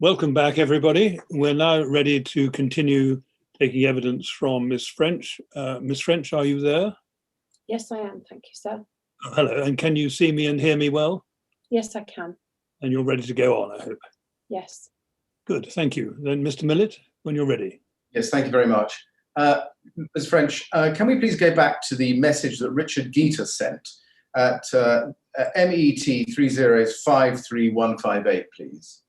Welcome back, everybody. We're now ready to continue taking evidence from Miss French. Miss French, are you there? Yes, I am. Thank you, sir. Oh, hello. And can you see me and hear me well? Yes, I can. And you're ready to go on, I hope. Yes. Good. Thank you. Then, Mr. Millett, when you're ready. Yes, thank you very much. Ms. French, can we please go back to the message that Richard Geeta sent at MET 3053158, please?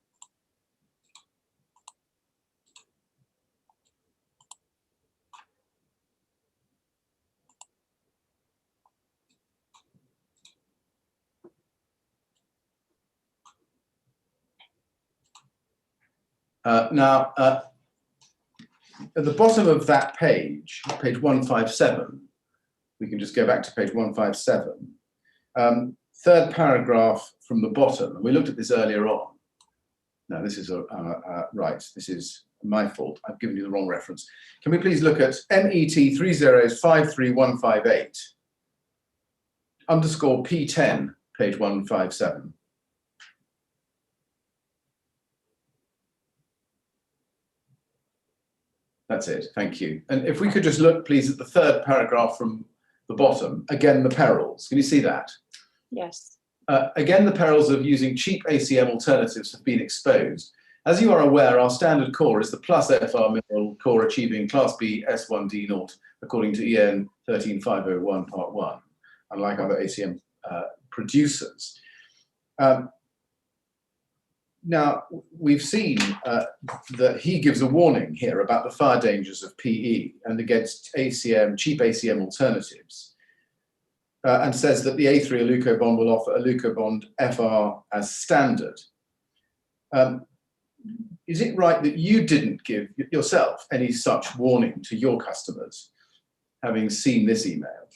Now, at the bottom of that page, page 157, we can just go back to page 157, third paragraph from the bottom, and we looked at this earlier on. Now, this is right, this is my fault. I've given you the wrong reference. Can we please look at MET 3053158 underscore P10, page 157. That's it, thank you. And if we could just look, please, at the third paragraph from the bottom, again, the perils. Can you see that? Yes. Again, the perils of using cheap ACM alternatives have been exposed. As you are aware, our standard core is the plus FR mineral core achieving Class B S1D0 according to EN 13501 Part 1, unlike other ACM producers. Now, we've seen that he gives a warning here about the fire dangers of PE and against ACM, cheap ACM alternatives, and says that the A3 Alucobond will offer Alucobond FR as standard. Is it right that you didn't give yourself any such warning to your customers, having seen this email?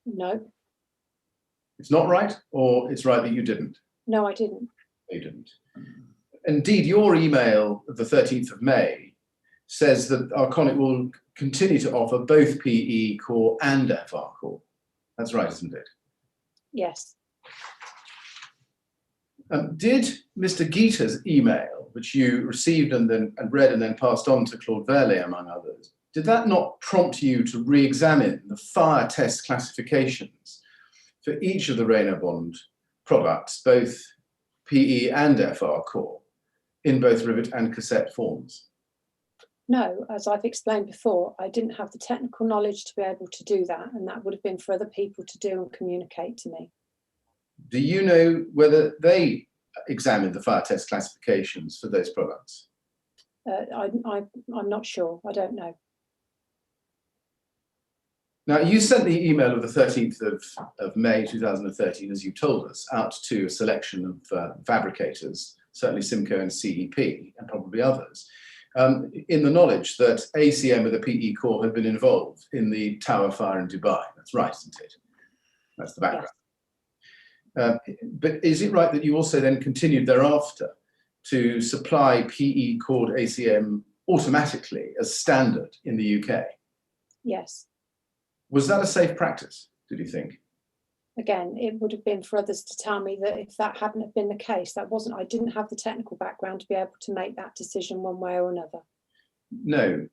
No. It's not right, or it's right that you didn't? No, I didn't. You didn't. Indeed, your email of the 13th of May says that Arconic will continue to offer both PE core and FR core. That's right, isn't it? Yes. Did Mr. Geeta's email, which you received and read and then passed on to Claude Verlet, among others, did that not prompt you to re-examine the fire test classifications for each of the Reynobond products, both PE and FR core, in both rivet and cassette forms? No, as I've explained before, I didn't have the technical knowledge to be able to do that, and that would have been for other people to do and communicate to me. Do you know whether they examined the fire test classifications for those products? I'm not sure. I don't know. Now, you sent the email of the 13th of May 2013, as you told us, out to a selection of fabricators, certainly Simco and CEP, and probably others, in the knowledge that ACM with a PE core had been involved in the tower fire in Dubai. That's right, isn't it? That's the background. Yes. But is it right that you also then continued thereafter to supply PE cored ACM automatically as standard in the UK? Yes. Was that a safe practice, did you think? Again, it would have been for others to tell me that if that hadn't have been the case, I didn't have the technical background to be able to make that decision one way or another. No,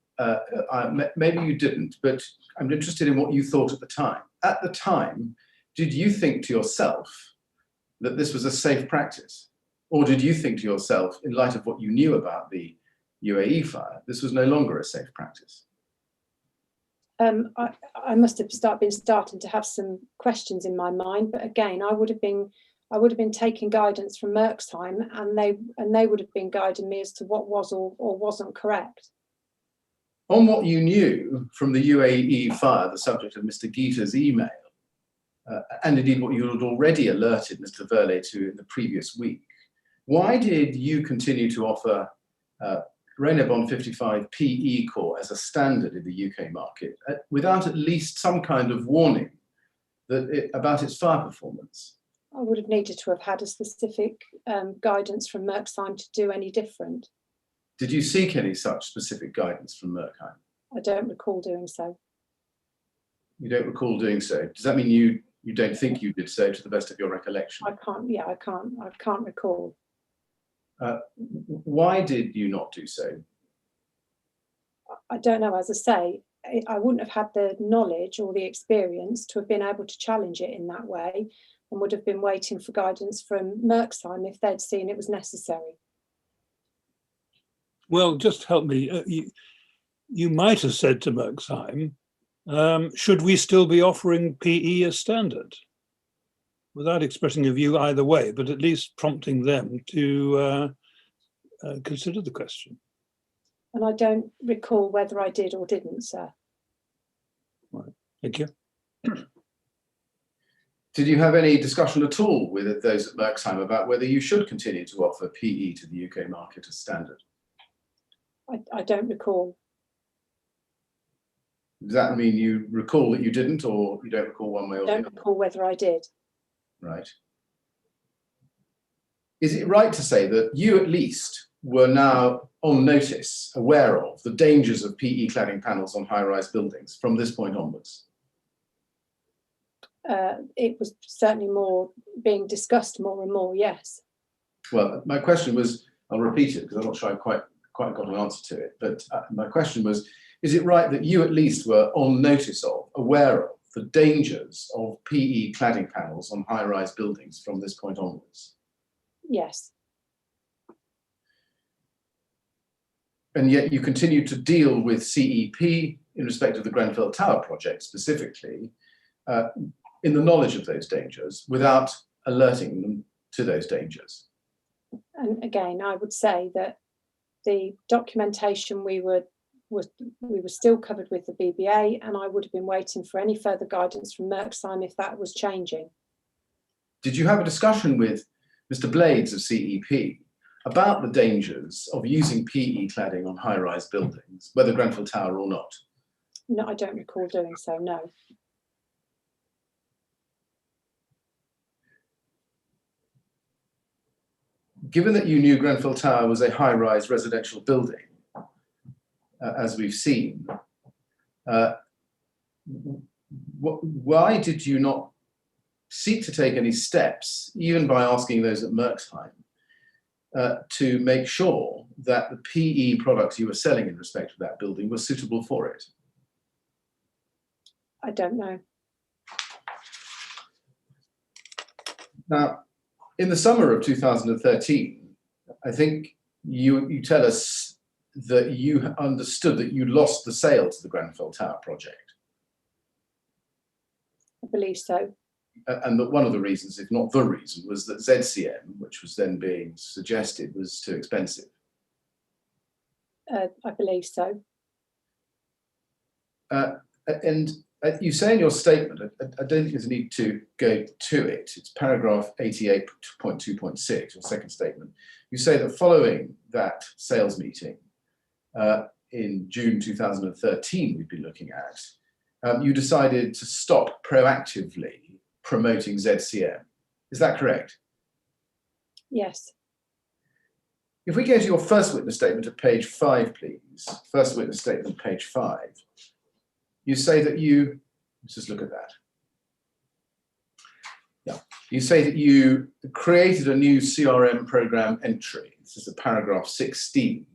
maybe you didn't, but I'm interested in what you thought at the time. At the time, did you think to yourself that this was a safe practice? Or did you think to yourself, in light of what you knew about the UAE fire, this was no longer a safe practice? I must have been starting to have some questions in my mind, but again, I would have been taking guidance from Merksheim, and they would have been guiding me as to what was or wasn't correct. On what you knew from the UAE fire, the subject of Mr. Geeta's email, and indeed what you had already alerted Mr. Verlet to in the previous week, why did you continue to offer Reynobond 55 PE core as a standard in the UK market without at least some kind of warning about its fire performance? I would have needed to have had a specific guidance from Merksheim to do any different. Did you seek any such specific guidance from Merksheim? I don't recall doing so. You don't recall doing so. Does that mean you don't think you did so to the best of your recollection? I can't recall. Why did you not do so? I don't know, as I say, I wouldn't have had the knowledge or the experience to have been able to challenge it in that way, and would have been waiting for guidance from Merksheim if they'd seen it was necessary. Well, just help me. You might have said to Merksheim, should we still be offering PE as standard? Without expressing a view either way, but at least prompting them to consider the question. And I don't recall whether I did or didn't, sir. Right. Thank you. Did you have any discussion at all with those at Merksheim about whether you should continue to offer PE to the UK market as standard? I don't recall. Does that mean you recall that you didn't, or you don't recall one way or the other? I don't recall whether I did. Right. Is it right to say that you at least were now on notice, aware of the dangers of PE cladding panels on high-rise buildings from this point onwards? It was certainly more being discussed more and more, yes. Well, my question was, I'll repeat it because I'm not sure I quite got an answer to it, but my question was, is it right that you at least were on notice of, aware of, the dangers of PE cladding panels on high-rise buildings from this point onwards? Yes. And yet you continue to deal with CEP in respect of the Grenfell Tower project specifically, in the knowledge of those dangers without alerting them to those dangers. And again, I would say that the documentation we were still covered with the BBA, and I would have been waiting for any further guidance from Merksheim if that was changing. Did you have a discussion with Mr. Blades of CEP about the dangers of using PE cladding on high-rise buildings, whether Grenfell Tower or not? No, I don't recall doing so, no. Given that you knew Grenfell Tower was a high-rise residential building, as we've seen, why did you not seek to take any steps, even by asking those at Merksheim, to make sure that the PE products you were selling in respect of that building were suitable for it? I don't know. Now, in the summer of 2013, I think you tell us that you understood that you lost the sale to the Grenfell Tower project. I believe so. And that one of the reasons, if not the reason, was that ZCM, which was then being suggested, was too expensive. I believe so. And you say in your statement, I don't think there's a need to go to it, it's paragraph 88.2.6, your second statement. You say that following that sales meeting in June 2013, we'd be looking at, you decided to stop proactively promoting ZCM. Is that correct? Yes. If we go to your first witness statement at page 5, please. First witness statement, page 5. You say that let's just look at that. Yeah. You say that you created a new CRM program entry. This is a paragraph 16.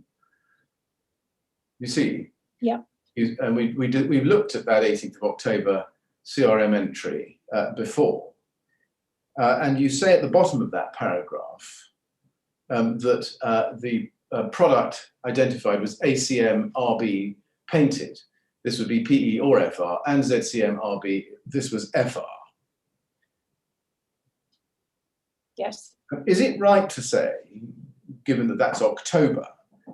You see? Yeah. And we looked at that 18th of October CRM entry before. And you say at the bottom of that paragraph that the product identified was ACM RB painted. This would be PE or FR, and ZCM RB, this was FR. Yes. Is it right to say, given that that's October,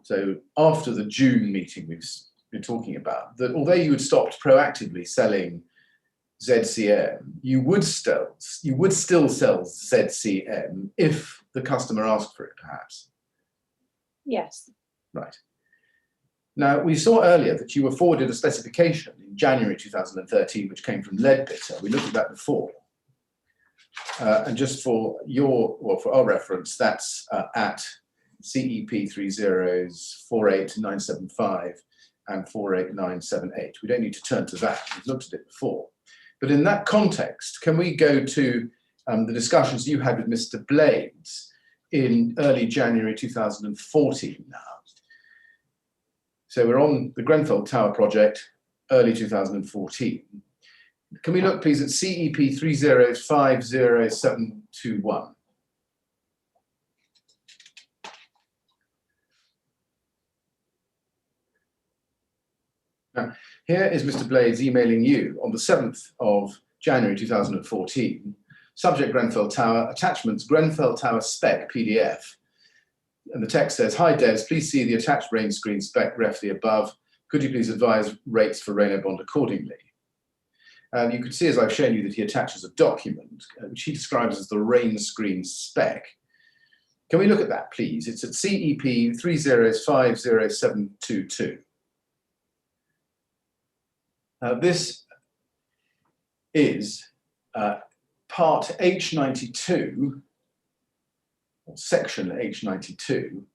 so after the June meeting we've been talking about, that although you had stopped proactively selling ZCM, you would still sell ZCM if the customer asked for it, perhaps? Yes. Right. Now, we saw earlier that you were forwarded a specification in January 2013, which came from Leadbitter. We looked at that before. And just for for our reference, that's at CEP 30s 48975 and 48978. We don't need to turn to that. We've looked at it before. But in that context, can we go to the discussions you had with Mr. Blades in early January 2014 now. So we're on the Grenfell Tower project, early 2014. Can we look, please, at CEP 3050721? Now, here is Mr. Blades emailing you on the 7th of January 2014. Subject Grenfell Tower, attachments Grenfell Tower spec PDF. And the text says, "Hi Des, please see the attached rain screen spec ref the above. Could you please advise rates for Rainer bond accordingly?" And you can see, as I've shown you, that he attaches a document, which he describes as the rain screen spec. Can we look at that, please? It's at CEP 3050722. This is part H92, or section H92,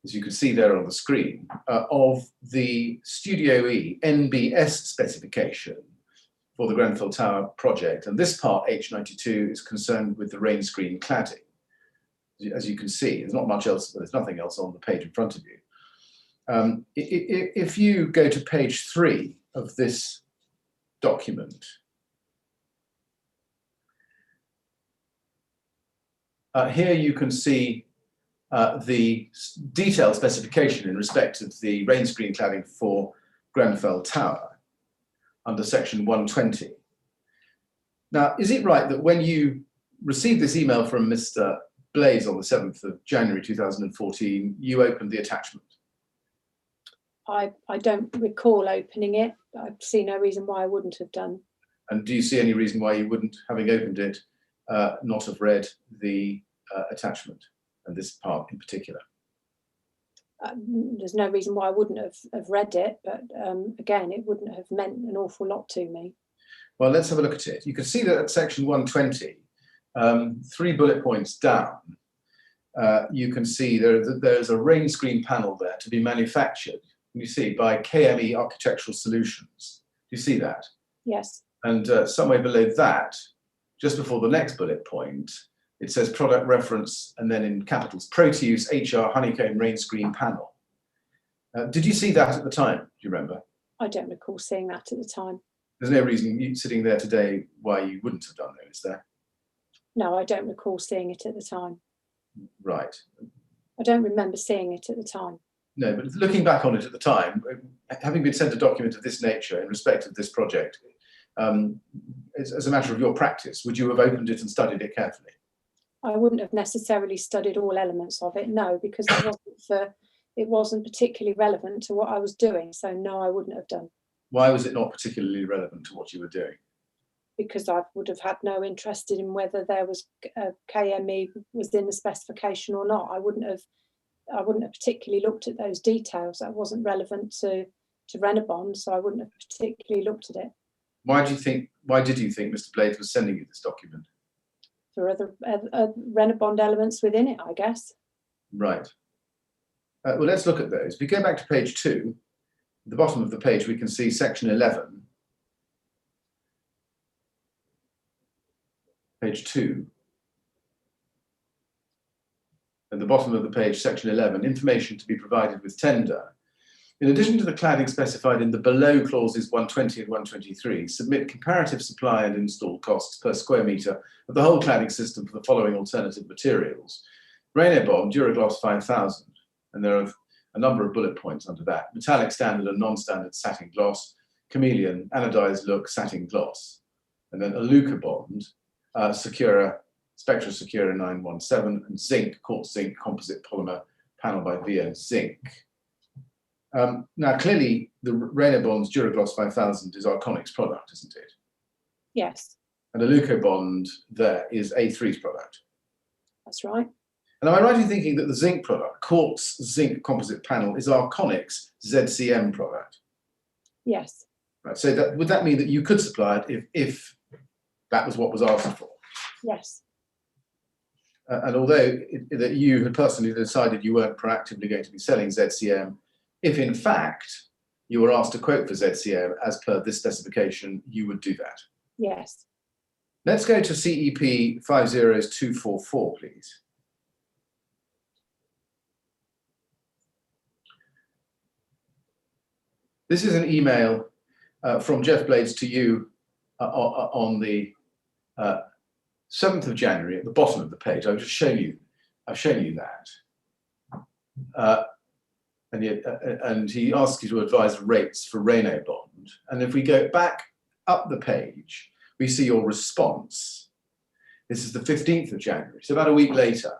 as you can see there on the screen, of the Studio E NBS specification for the Grenfell Tower project. And this part H92 is concerned with the rain screen cladding. As you can see, there's not much else, there's nothing else on the page in front of you. If you go to page 3 of this document, here you can see the detailed specification in respect of the rain screen cladding for Grenfell Tower under section 120. Now, is it right that when you received this email from Mr. Blades on the 7th of January 2014, you opened the attachment? I don't recall opening it. I see no reason why I wouldn't have done. And do you see any reason why you wouldn't, having opened it, not have read the attachment, and this part in particular? There's no reason why I wouldn't have read it, but again, it wouldn't have meant an awful lot to me. Well, let's have a look at it. You can see that at section 120, 3 bullet points down, you can see there's a rain screen panel there to be manufactured, you see, by KME Architectural Solutions. Do you see that? Yes. And somewhere below that, just before the next bullet point, it says product reference, and then in capitals, Proteus HR honeycomb rain screen panel. Did you see that at the time? Do you remember? I don't recall seeing that at the time. There's no reason you sitting there today why you wouldn't have done that, is there? No, I don't recall seeing it at the time. Right. I don't remember seeing it at the time. No, but looking back on it at the time, having been sent a document of this nature in respect of this project, as a matter of your practice, would you have opened it and studied it carefully? I wouldn't have necessarily studied all elements of it, no, because it wasn't particularly relevant to what I was doing. So no, I wouldn't have done. Why was it not particularly relevant to what you were doing? Because I would have had no interest in whether there was KME was in the specification or not. I wouldn't have particularly looked at those details. That wasn't relevant to Renabond, so I wouldn't have particularly looked at it. Why did you think Mr. Blades was sending you this document? For other Renabond elements within it, I guess. Right. Well, let's look at those. If we go back to page 2, at the bottom of the page, we can see section 11. Page 2. At the bottom of the page, section 11, information to be provided with tender. In addition to the cladding specified in the below clauses 120 and 123, submit comparative supply and install costs per square metre of the whole cladding system for the following alternative materials. Renabond, Duragloss 5000, and there are a number of bullet points under that. Metallic standard and non-standard satin gloss, chameleon, anodized look, satin gloss. And then Alucobond, Secura, Spectra Secura 917, and zinc, quartz zinc, composite polymer, panel by VO zinc. Now, clearly, the Renabond's Duragloss 5000 is Arconic's product, isn't it? Yes. And Alucobond there is A3's product. That's right. And am I right in thinking that the zinc product, quartz zinc composite panel, is Arconic's ZCM product? Yes. Right. So would that mean that you could supply it if that was what was asked for? Yes. And although that you had personally decided you weren't proactively going to be selling ZCM, if in fact you were asked to quote for ZCM as per this specification, you would do that? Yes. Let's go to CEP 50244, please. This is an email from Jeff Blades to you on the 7th of January at the bottom of the page. I've just shown you. I've shown you that. And he asks you to advise rates for Reno bond. And if we go back up the page, we see your response. This is the 15th of January, so about a week later,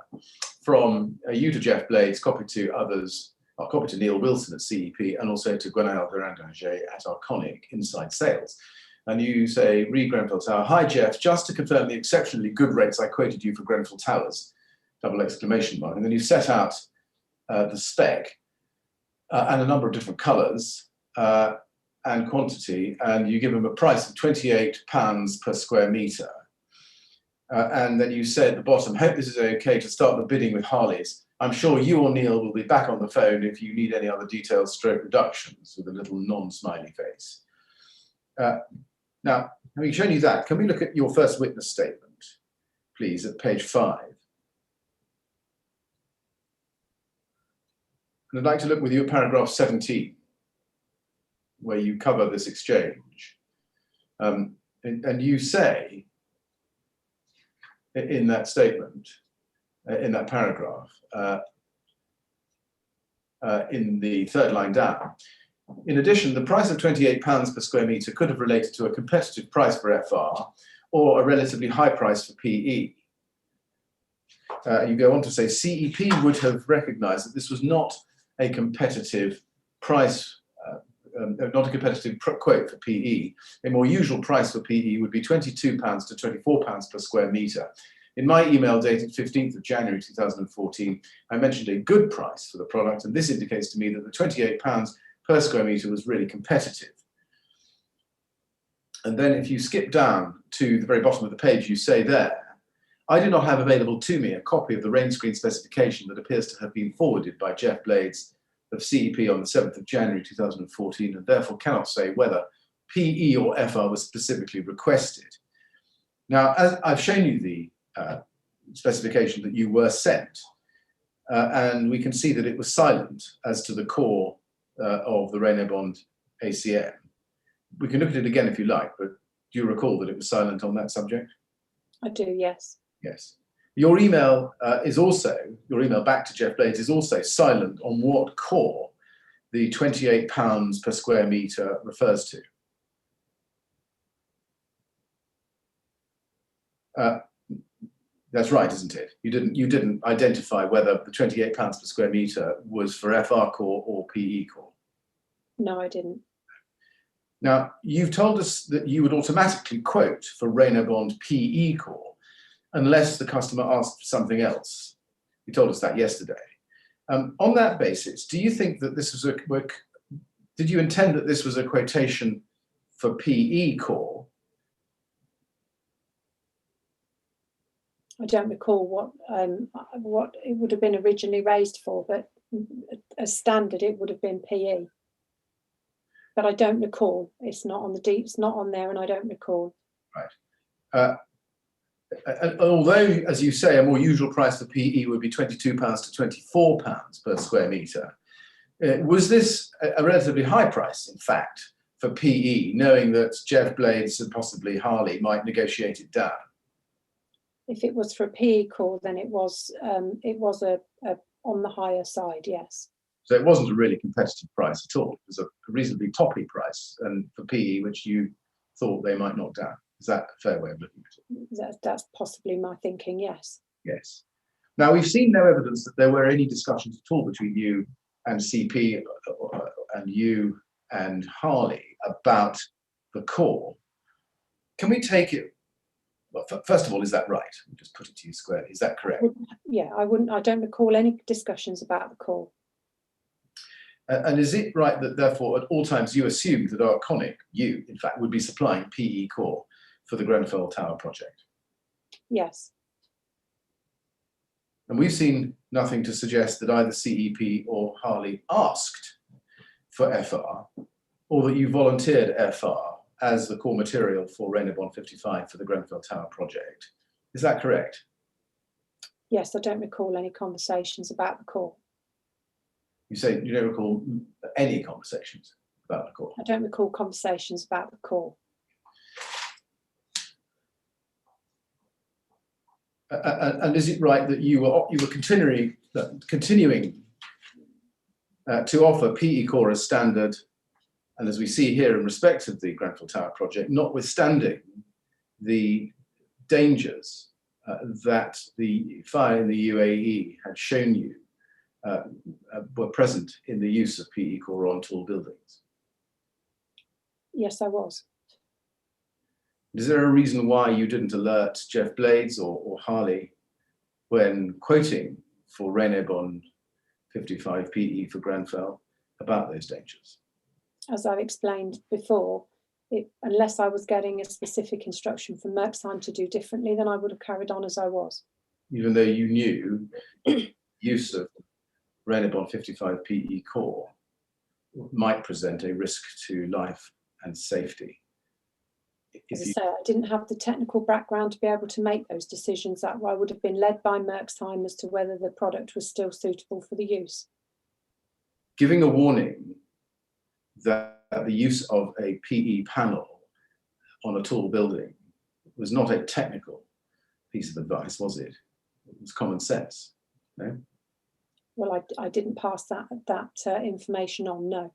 from you to Jeff Blades, copied to others, copied to Neil Wilson at CEP, and also to Grenfell at Arconic, Inside Sales. And you say, read Grenfell Tower. Hi, Jeff, just to confirm the exceptionally good rates I quoted you for Grenfell Towers, double exclamation mark. And then you set out the spec and a number of different colours and quantity, and you give them a price of £28 per square metre. And then you say at the bottom, hope this is okay to start the bidding with Harley's. I'm sure you or Neil will be back on the phone if you need any other details stroke reductions, with a little non-smiley face. Now, having shown you that, can we look at your first witness statement, please, at page 5? And I'd like to look with you at paragraph 17, where you cover this exchange. And you say, in that statement, in that paragraph, in the third line down, in addition, the price of £28 per square metre could have related to a competitive price for FR or a relatively high price for PE. You go on to say CEP would have recognised that this was not a competitive price, not a competitive quote for PE. A more usual price for PE would be £22 to £24 per square metre. In my email dated 15th of January 2014, I mentioned a good price for the product, and this indicates to me that the £28 per square metre was really competitive. And then if you skip down to the very bottom of the page, you say there, I do not have available to me a copy of the rain screen specification that appears to have been forwarded by Jeff Blades of CEP on the 7th of January 2014, and therefore cannot say whether PE or FR was specifically requested. Now, as I've shown you the specification that you were sent, and we can see that it was silent as to the core of the Reno Bond ACM. We can look at it again if you like, but do you recall that it was silent on that subject? I do, yes. Yes. Your email your email back to Jeff Blades is also silent on what core the £28 per square metre refers to. That's right, isn't it? You didn't identify whether the £28 per square metre was for FR core or PE core. No, I didn't. Now, you've told us that you would automatically quote for Reno Bond PE core unless the customer asked for something else. You told us that yesterday. On that basis, do you think that this was did you intend that this was a quotation for PE core? I don't recall what it would have been originally raised for, but as standard, it would have been PE. But I don't recall. It's not on the deep. It's not on there, and I don't recall. Right. Although, as you say, a more usual price for PE would be £22 to £24 per square metre, was this a relatively high price, in fact, for PE, knowing that Jeff Blades and possibly Harley might negotiate it down? If it was for a PE core, then it was a on the higher side, yes. So it wasn't a really competitive price at all. It was a reasonably toppy price, and for PE, which you thought they might knock down. Is that a fair way of looking at it? That's possibly my thinking, yes. Yes. Now, we've seen no evidence that there were any discussions at all between you and CP and you and Harley about the core. Can we take it? Well, first of all, is that right? We'll just put it to you squarely. Is that correct? Yeah, I don't recall any discussions about the core. And is it right that therefore at all times you assumed that Arconic, you in fact, would be supplying PE core for the Grenfell Tower project? Yes. And we've seen nothing to suggest that either CEP or Harley asked for FR, or that you volunteered FR as the core material for Reno Bond 55 for the Grenfell Tower project. Is that correct? Yes, I don't recall any conversations about the core. You say you don't recall any conversations. about the core? I don't recall conversations about the core. And is it right that you were continuing to offer PE core as standard, and as we see here in respect of the Grenfell Tower project, notwithstanding the dangers that the fire in the UAE had shown you were present in the use of PE core on tall buildings? Yes, I was. Is there a reason why you didn't alert Jeff Blades or Harley when quoting for Renebon 55 PE for Grenfell about those dangers? As I've explained before, unless I was getting a specific instruction from Merksheim to do differently, then I would have carried on as I was. Even though you knew use of Renebon 55 PE core might present a risk to life and safety. As I say, I didn't have the technical background to be able to make those decisions. That I would have been led by Merksheim as to whether the product was still suitable for the use. Giving a warning that the use of a PE panel on a tall building was not a technical piece of advice, was it? It was common sense, no? Well, I didn't pass that information on, no.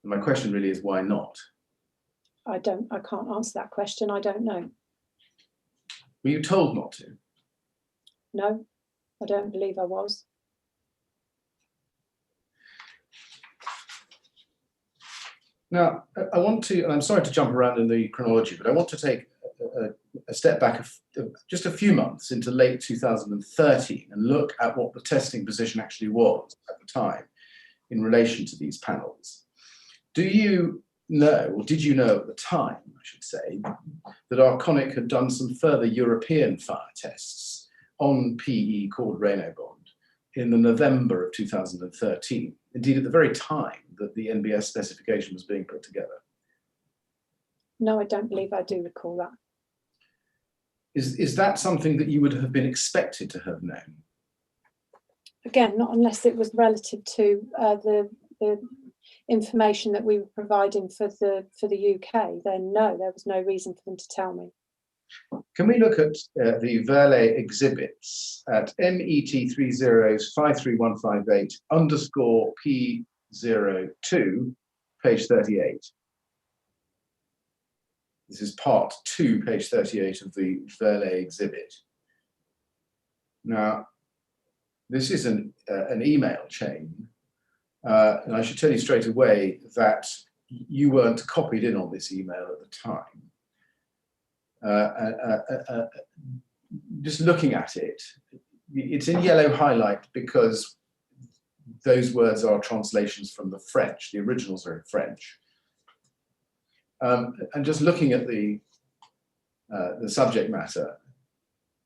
My question really is, why not? I can't answer that question. I don't know. Were you told not to? No, I don't believe I was. Now, I want to, and I'm sorry to jump around in the chronology, but I want to take a step back just a few months into late 2013 and look at what the testing position actually was at the time in relation to these panels. Do you know, or did you know at the time, I should say, that Arconic had done some further European fire tests on PE called Renebon in the November of 2013, indeed at the very time that the NBS specification was being put together? No, I don't believe I do recall that. Is that something that you would have been expected to have known? Again, not unless it was relative to the information that we were providing for the UK, then no, there was no reason for them to tell me. Can we look at the Verlet exhibits at MET3055158_P02, page 38? This is part 2, page 38 of the Verlet exhibit. Now, this is an email chain, and I should tell you straight away that you weren't copied in on this email at the time. Just looking at it, it's in yellow highlight because those words are translations from the French. The originals are in French. And just looking at the subject matter,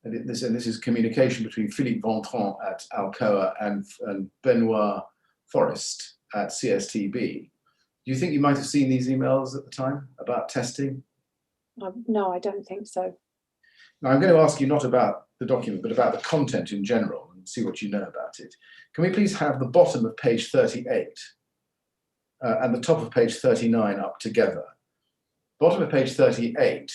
and this is communication between Philippe Ventran at Alcoa and Benoit Forrest at CSTB. Do you think you might have seen these emails at the time about testing? No, I don't think so. Now, I'm going to ask you not about the document, but about the content in general and see what you know about it. Can we please have the bottom of page 38 and the top of page 39 up together? Bottom of page 38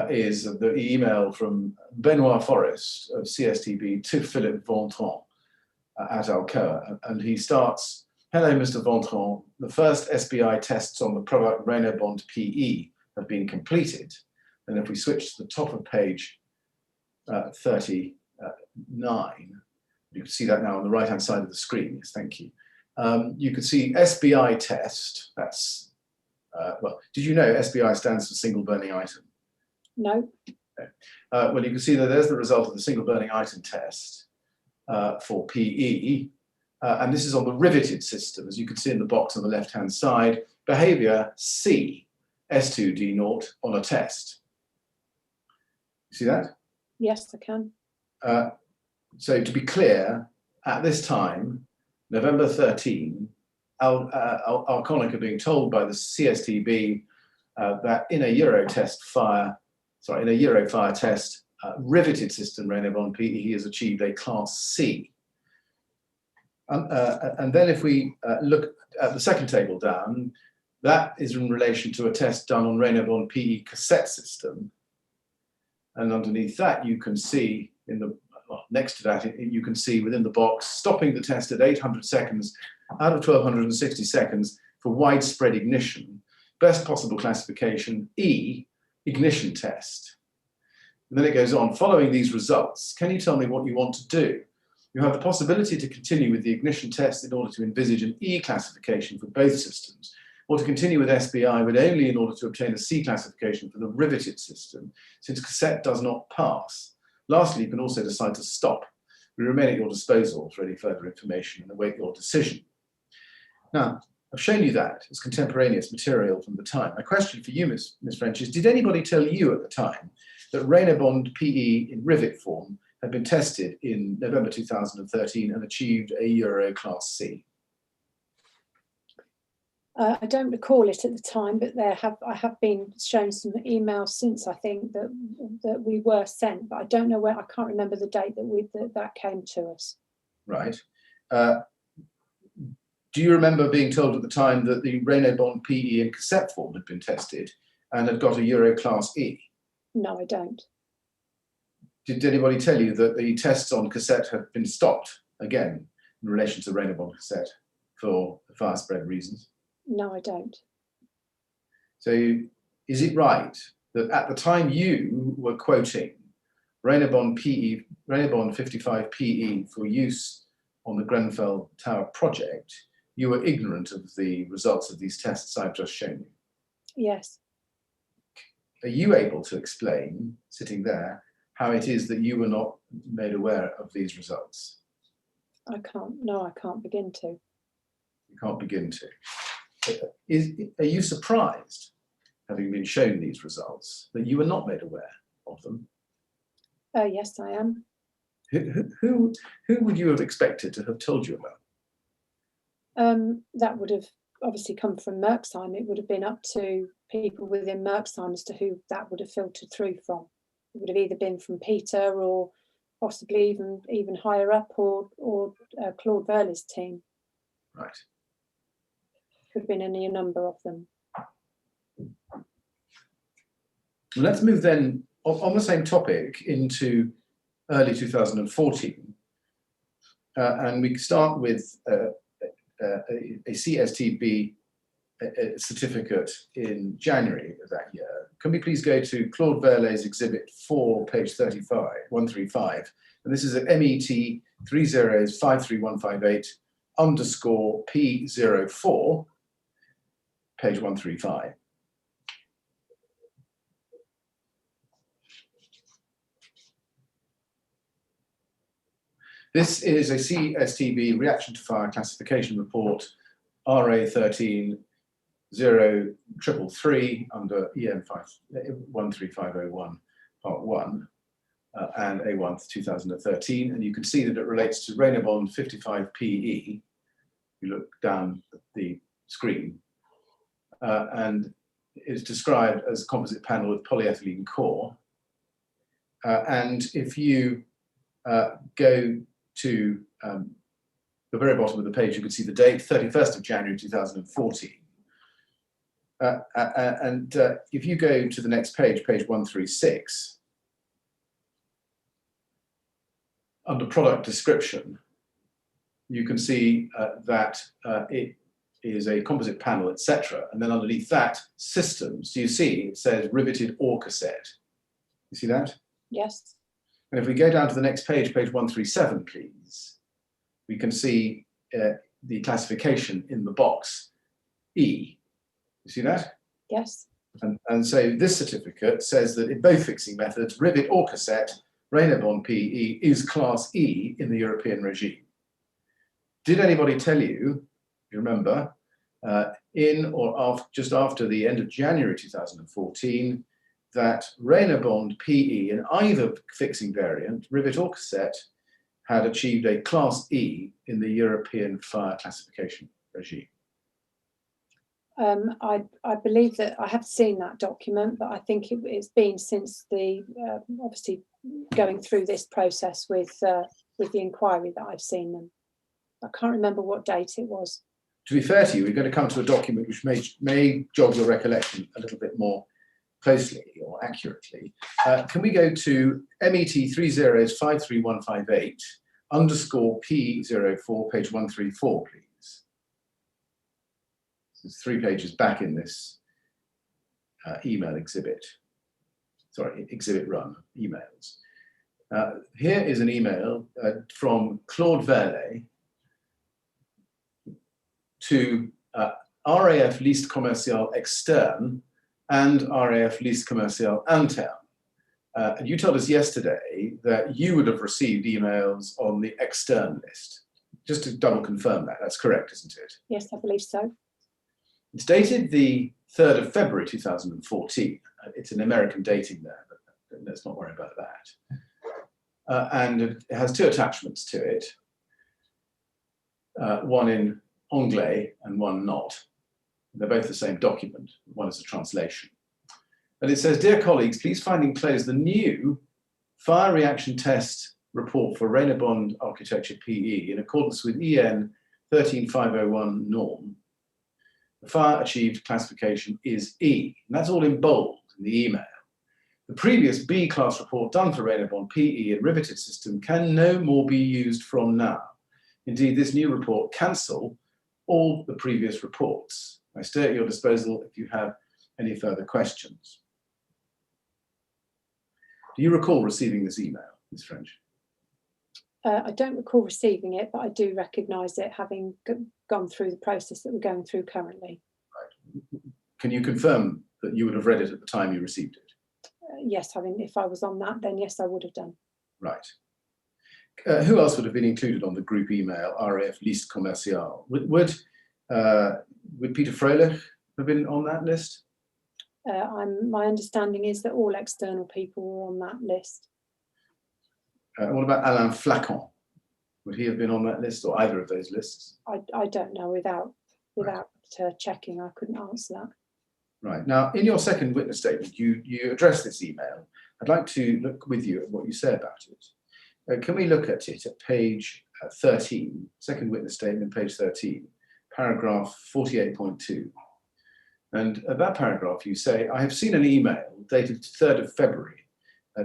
is the email from Benoit Forrest of CSTB to Philippe Ventran at Alcoa, and he starts, "Hello, Mr. Ventran. The first SBI tests on the product Renebon PE have been completed." And if we switch to the top of page 39, you can see that now on the right-hand side of the screen. Yes, thank you. You can see SBI test. That's, well, did you know SBI stands for single burning item? No. Okay. Well, you can see that there's the result of the single burning item test for PE. And this is on the riveted system, as you can see in the box on the left-hand side. Behavior C, S2D0 on a test. You see that? Yes, I can. So to be clear, at this time, November 13, Arconic are being told by the CSTB that in a Euro fire test, riveted system Renebon PE has achieved a class C. And then if we look at the second table down, that is in relation to a test done on Rainabond PE cassette system. And underneath that, you can see next to that, you can see within the box, stopping the test at 800 seconds out of 1260 seconds for widespread ignition. Best possible classification, E, ignition test. And then it goes on, following these results, can you tell me what you want to do? You have the possibility to continue with the ignition test in order to envisage an E classification for both systems, or to continue with SBI, but only in order to obtain a C classification for the riveted system, since cassette does not pass. Lastly, you can also decide to stop. We remain at your disposal for any further information and await your decision. Now, I've shown you that as contemporaneous material from the time. My question for you, Ms. French, is did anybody tell you at the time that Rainabond PE in rivet form had been tested in November 2013 and achieved a Euro Class C? I don't recall it at the time, but I have been shown some emails since, I think, that we were sent, but I don't know where. I can't remember the date that came to us. Right. Do you remember being told at the time that the Rainabond PE in cassette form had been tested and had got a Euro Class E? No, I don't. Did anybody tell you that the tests on cassette had been stopped again in relation to Rainabond cassette for fire spread reasons? No, I don't. So is it right that at the time you were quoting Rainabond 55 PE for use on the Grenfell Tower project, you were ignorant of the results of these tests I've just shown you? Yes. Are you able to explain, sitting there, how it is that you were not made aware of these results? I can't. No, I can't begin to. You can't begin to. Are you surprised, having been shown these results, that you were not made aware of them? Yes, I am. Who would you have expected to have told you about? That would have obviously come from Merksheim. It would have been up to people within Merksheim as to who that would have filtered through from. It would have either been from Peter or possibly even higher up, or Claude Verley's team. Right. Could have been any number of them. Let's move then on the same topic into early 2014, and we start with a CSTB certificate in January of that year. Can we please go to Claude Verley's Exhibit 4, page 135, and this is at MET 30531558_P04, page 135. This is a CSTB reaction to fire classification report, RA 13-033 under EN 13501 part 1 and A1 2013, and you can see that it relates to Rainabond 55 PE. You look down at the screen, and it's described as a composite panel with polyethylene core. And if you go to the very bottom of the page, you can see the date, 31st of January 2014. And if you go to the next page, page 136, under product description, you can see that it is a composite panel, etc. And then underneath that, systems. Do you see it says riveted or cassette? You see that? Yes. And if we go down to the next page, page 137, please, we can see the classification in the box, E. You see that? Yes. And so this certificate says that in both fixing methods, rivet or cassette, Rainabond PE is Class E in the European regime. Did anybody tell you, you remember, in or just after the end of January 2014, that Rainabond PE in either fixing variant, rivet or cassette, had achieved a Class E in the European fire classification regime? I believe that I have seen that document, but I think it's been since the obviously going through this process with the inquiry that I've seen them. I can't remember what date it was. To be fair to you, we're going to come to a document which may jog your recollection a little bit more closely or accurately. Can we go to MET 30531558 _ P04, page 134, please? There's 3 pages back in this email exhibit. Sorry, exhibit run emails. Here is an email from Claude Verlet to RAF Liste Commerciale Externe and RAF Liste Commerciale Interne. And you told us yesterday that you would have received emails on the extern list. Just to double confirm that, that's correct, isn't it? Yes, I believe so. It's dated the 3rd of February 2014. It's an American dating there, but let's not worry about that. And it has 2 attachments to it, one in Anglais and one not. They're both the same document. One is a translation. And it says, "Dear colleagues, please find enclosed the new fire reaction test report for Reynabond Architecture PE in accordance with EN 13501 norm. The fire achieved classification is E." And that's all in bold in the email. "The previous B class report done for Reynabond PE and riveted system can no more be used from now. Indeed, this new report cancel all the previous reports. I stay at your disposal if you have any further questions." Do you recall receiving this email, Ms. French? I don't recall receiving it, but I do recognise it, having gone through the process that we're going through currently. Right. Can you confirm that you would have read it at the time you received it? Yes, I mean, if I was on that, then yes, I would have done. Right. Who else would have been included on the group email, RAF Liste Commerciale? Would Peter Frodeck have been on that list? My understanding is that all external people were on that list. What about Alain Flacon? Would he have been on that list, or either of those lists? I don't know. Without checking, I couldn't answer that. Right. Now, in your second witness statement, you address this email. I'd like to look with you at what you say about it. Can we look at it at page 13, second witness statement, page 13, paragraph 48.2. And at that paragraph, you say, "I have seen an email dated 3rd of February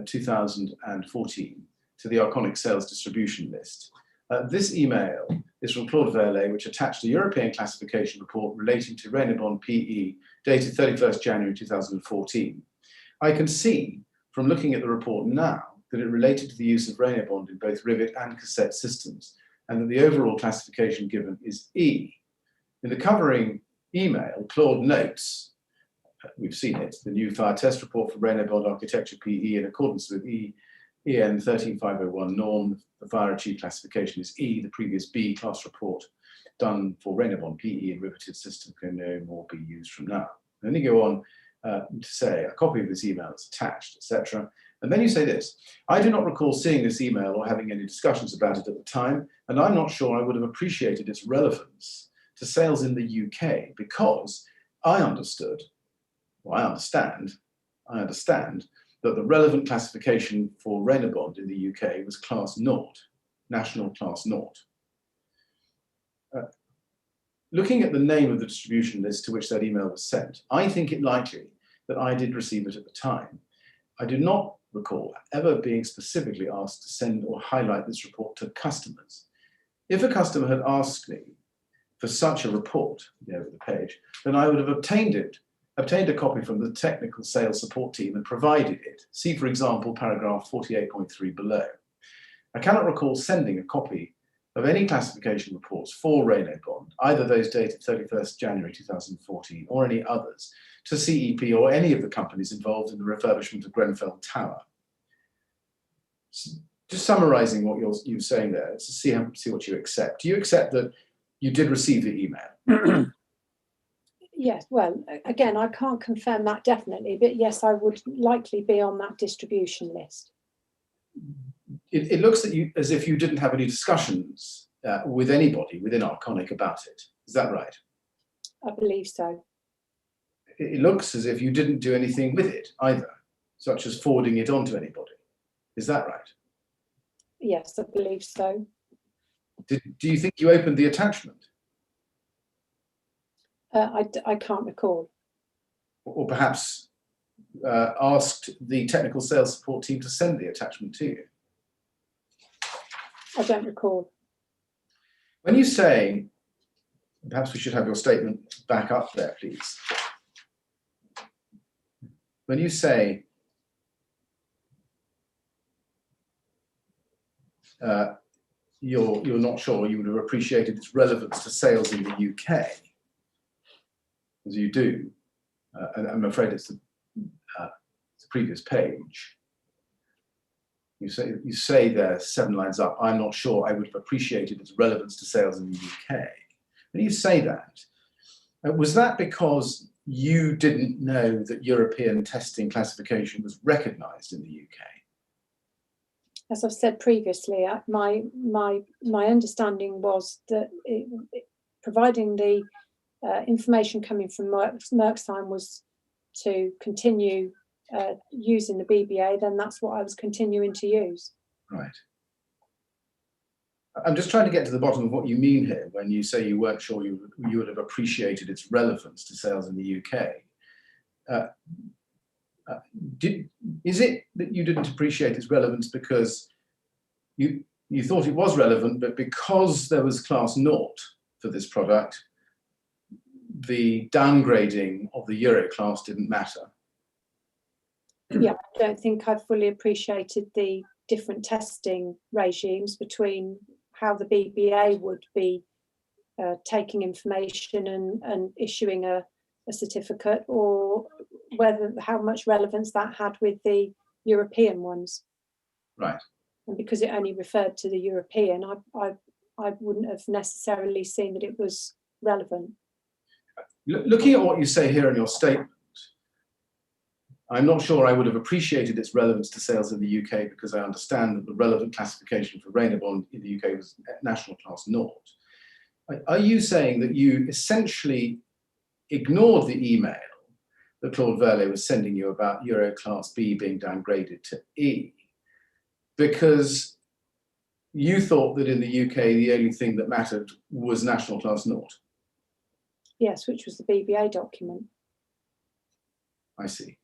2014 to the Arconic sales distribution list. This email is from Claude Verlet, which attached a European classification report relating to Reynabond PE dated 31st January 2014. I can see from looking at the report now that it related to the use of Reynabond in both rivet and cassette systems, and that the overall classification given is E. In the covering email, Claude notes, we've seen it, the new fire test report for Reynabond Architecture PE in accordance with EN 13501 norm, the fire achieved classification is E, the previous B class report done for Reynabond PE and riveted system can no more be used from now." And then you go on to say, "A copy of this email is attached," etc. And then you say this, "I do not recall seeing this email or having any discussions about it at the time, and I'm not sure I would have appreciated its relevance to sales in the UK because I understand that the relevant classification for Reynabond in the UK was class 0, national class 0. Looking at the name of the distribution list to which that email was sent, I think it likely that I did receive it at the time. I do not recall ever being specifically asked to send or highlight this report to customers. If a customer had asked me for such a report, over the page, then I would have obtained a copy from the technical sales support team and provided it. See, for example, paragraph 48.3 below. I cannot recall sending a copy of any classification reports for Reynabond, either those dated 31st January 2014 or any others, to CEP or any of the companies involved in the refurbishment of Grenfell Tower." Just summarising what you're saying there, to see what you accept. Do you accept that you did receive the email? Yes, well, again, I can't confirm that definitely, but yes, I would likely be on that distribution list. It looks as if you didn't have any discussions with anybody within Arconic about it. Is that right? I believe so. It looks as if you didn't do anything with it either, such as forwarding it on to anybody. Is that right? Yes, I believe so. Do you think you opened the attachment? I can't recall. Or perhaps asked the technical sales support team to send the attachment to you? I don't recall. When you say, perhaps we should have your statement back up there, please. When you say you're not sure you would have appreciated its relevance to sales in the UK, as you do, and I'm afraid it's the previous page. You say there 7 lines up, I'm not sure I would have appreciated its relevance to sales in the UK. When you say that, was that because you didn't know that European testing classification was recognised in the UK? As I've said previously, my understanding was that providing the information coming from Merksheim was to continue using the BBA, then that's what I was continuing to use. Right. I'm just trying to get to the bottom of what you mean here when you say you weren't sure you would have appreciated its relevance to sales in the UK. Is it that you didn't appreciate its relevance because you thought it was relevant, but because there was class 0 for this product, the downgrading of the Euro class didn't matter? Yeah, I don't think I fully appreciated the different testing regimes between how the BBA would be taking information and issuing a certificate, or how much relevance that had with the European ones. Right. And because it only referred to the European, I wouldn't have necessarily seen that it was relevant. Looking at what you say here in your statement, I'm not sure I would have appreciated its relevance to sales in the UK because I understand that the relevant classification for Rainabond in the UK was national class 0. Are you saying that you essentially ignored the email that Claude Verlet was sending you about Euro class B being downgraded to E because you thought that in the UK the only thing that mattered was national class 0? Yes, which was the BBA document. I see.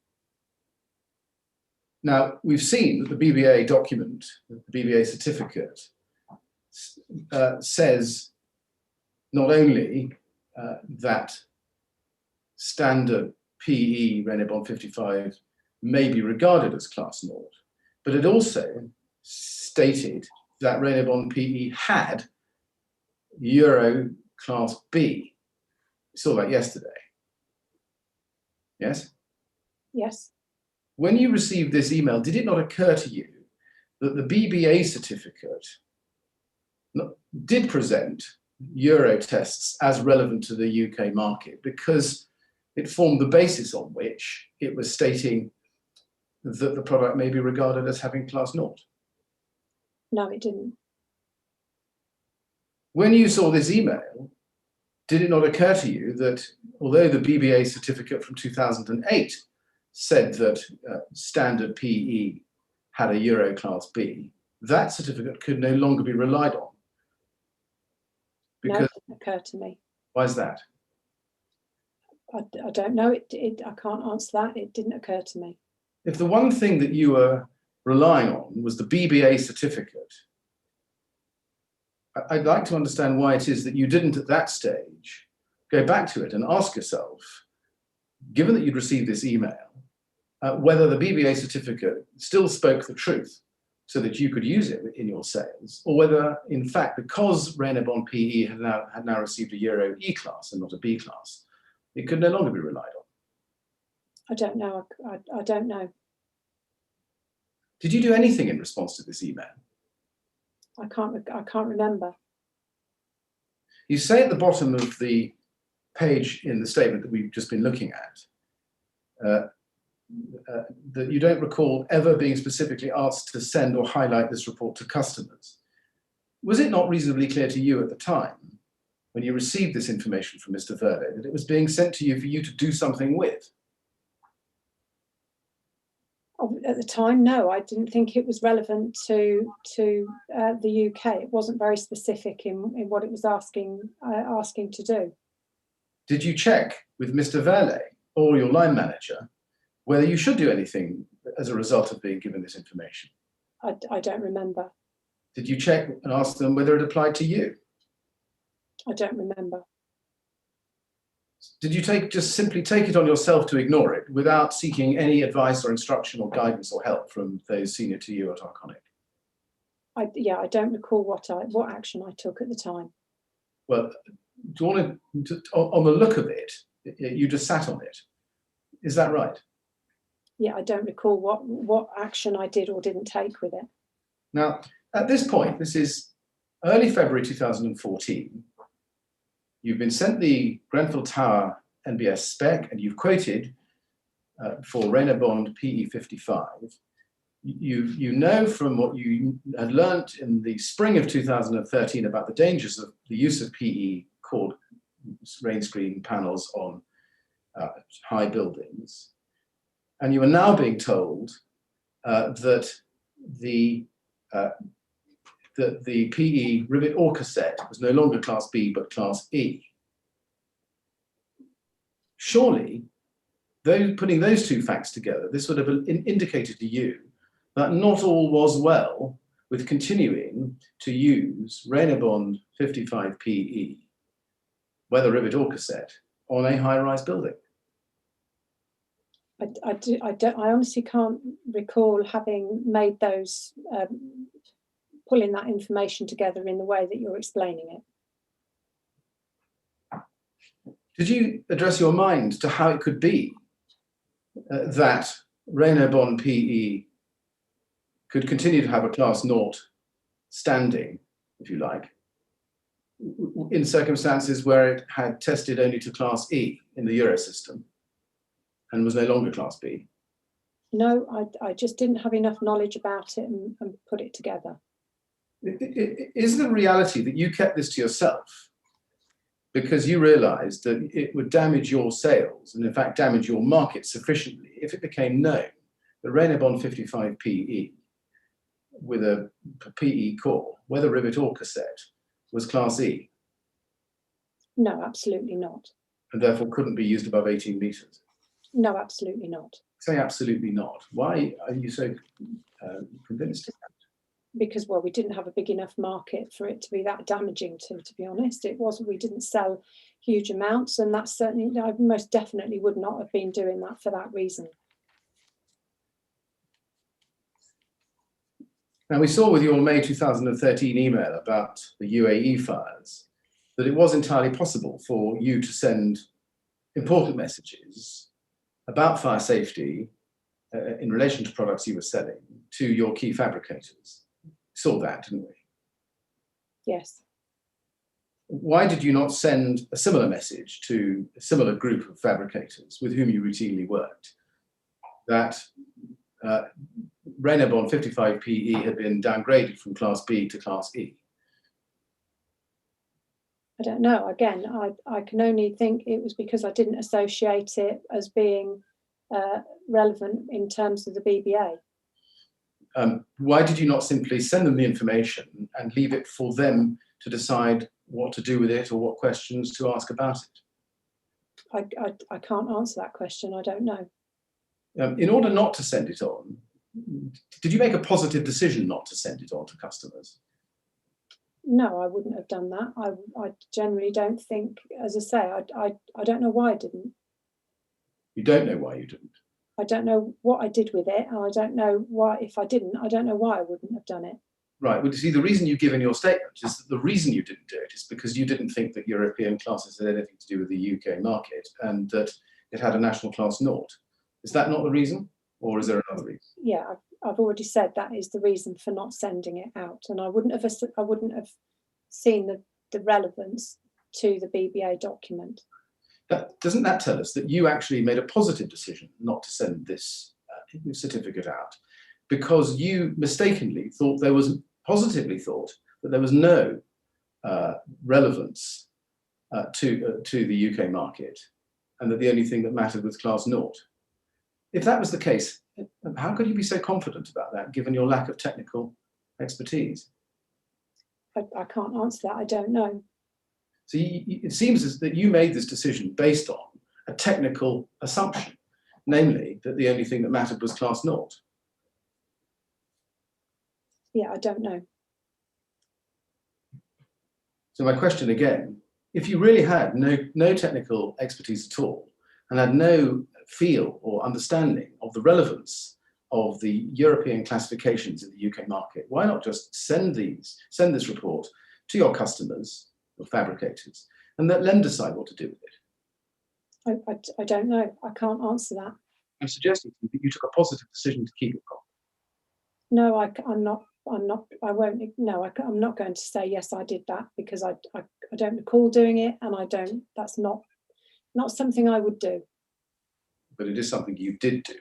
Now, we've seen that the BBA document, the BBA certificate, says not only that standard PE Rainabond 55 may be regarded as class 0, but it also stated that Rainabond PE had Euro class B. We saw that yesterday. Yes? Yes. When you received this email, did it not occur to you that the BBA certificate did present Euro tests as relevant to the UK market because it formed the basis on which it was stating that the product may be regarded as having class 0? No, it didn't. When you saw this email, did it not occur to you that although the BBA certificate from 2008 said that standard PE had a Euro class B, that certificate could no longer be relied on? Because, no, it didn't occur to me. Why is that? I don't know. I can't answer that. It didn't occur to me. If the one thing that you were relying on was the BBA certificate, I'd like to understand why it is that you didn't at that stage go back to it and ask yourself, given that you'd received this email, whether the BBA certificate still spoke the truth so that you could use it in your sales, or whether, in fact, because Rainabond PE had now received a Euro E class and not a B class, it could no longer be relied on. I don't know. I don't know. Did you do anything in response to this email? I can't remember. You say at the bottom of the page in the statement that we've just been looking at, that you don't recall ever being specifically asked to send or highlight this report to customers. Was it not reasonably clear to you at the time, when you received this information from Mr. Verlet, that it was being sent to you for you to do something with? At the time, no, I didn't think it was relevant to the UK. It wasn't very specific in what it was asking to do. Did you check with Mr. Verley or your line manager whether you should do anything as a result of being given this information? I don't remember. Did you check and ask them whether it applied to you? I don't remember. Did you just simply take it on yourself to ignore it without seeking any advice or instruction or guidance or help from those senior to you at Arconic? I don't recall what action I took at the time. Well, do you want to, on the look of it, you just sat on it. Is that right? Yeah, I don't recall what action I did or didn't take with it. Now, at this point, this is early February 2014. You've been sent the Grenfell Tower NBS spec, and you've quoted for Reynobond PE55. You know from what you had learnt in the spring of 2013 about the dangers of the use of PE called rain screen panels on high buildings. And you are now being told that the PE rivet or cassette was no longer Class B, but Class E. Surely, putting those two facts together, this would have indicated to you that not all was well with continuing to use Reynobond 55 PE, whether rivet or cassette, on a high-rise building. I honestly can't recall having made those, pulling that information together in the way that you're explaining it. Did you address your mind to how it could be that Reynobond PE could continue to have a Class 0 standing, if you like, in circumstances where it had tested only to Class E in the Euro system and was no longer Class B? No, I just didn't have enough knowledge about it and put it together. Is the reality that you kept this to yourself because you realised that it would damage your sales and in fact damage your market sufficiently if it became known that Reynobond 55 PE with a PE core, whether rivet or cassette, was Class E? No, absolutely not. And therefore couldn't be used above 18 metres? No, absolutely not. Say absolutely not. Why are you so convinced of that? Because, well, we didn't have a big enough market for it to be that damaging to be honest. It wasn't, we didn't sell huge amounts, and that's certainly, I most definitely would not have been doing that for that reason. Now, we saw with your May 2013 email about the UAE fires that it was entirely possible for you to send important messages about fire safety in relation to products you were selling to your key fabricators. Saw that, didn't we? Yes. Why did you not send a similar message to a similar group of fabricators with whom you routinely worked that Reynobond 55 PE had been downgraded from Class B to Class E? I don't know. Again, I can only think it was because I didn't associate it as being relevant in terms of the BBA. Why did you not simply send them the information and leave it for them to decide what to do with it or what questions to ask about it? I can't answer that question. I don't know. In order not to send it on, did you make a positive decision not to send it on to customers? No, I wouldn't have done that. I generally don't think, as I say, I don't know why I didn't. You don't know why you didn't? I don't know what I did with it, and I don't know why, if I didn't, I don't know why I wouldn't have done it. Right, well, you see, the reason you give in your statement is that the reason you didn't do it is because you didn't think that European classes had anything to do with the UK market and that it had a national class 0. Is that not the reason, or is there another reason? Yeah, I've already said that is the reason for not sending it out, and I wouldn't have seen the relevance to the BBA document. Doesn't that tell us that you actually made a positive decision not to send this certificate out because you mistakenly thought positively thought that there was no relevance to the UK market and that the only thing that mattered was Class 0? if that was the case, how could you be so confident about that, given your lack of technical expertise? I can't answer that. I don't know. So it seems as that you made this decision based on a technical assumption, namely that the only thing that mattered was class naught. Yeah, I don't know. So my question again, if you really had no technical expertise at all and had no feel or understanding of the relevance of the European classifications in the UK market, why not just send this report to your customers, your fabricators, and let them decide what to do with it? I don't know. I can't answer that. I'm suggesting to you that you took a positive decision to keep it from. No, I'm not. I won't. No, I'm not going to say yes, I did that, because I don't recall doing it, and I don't. That's not something I would do. But it is something you did do,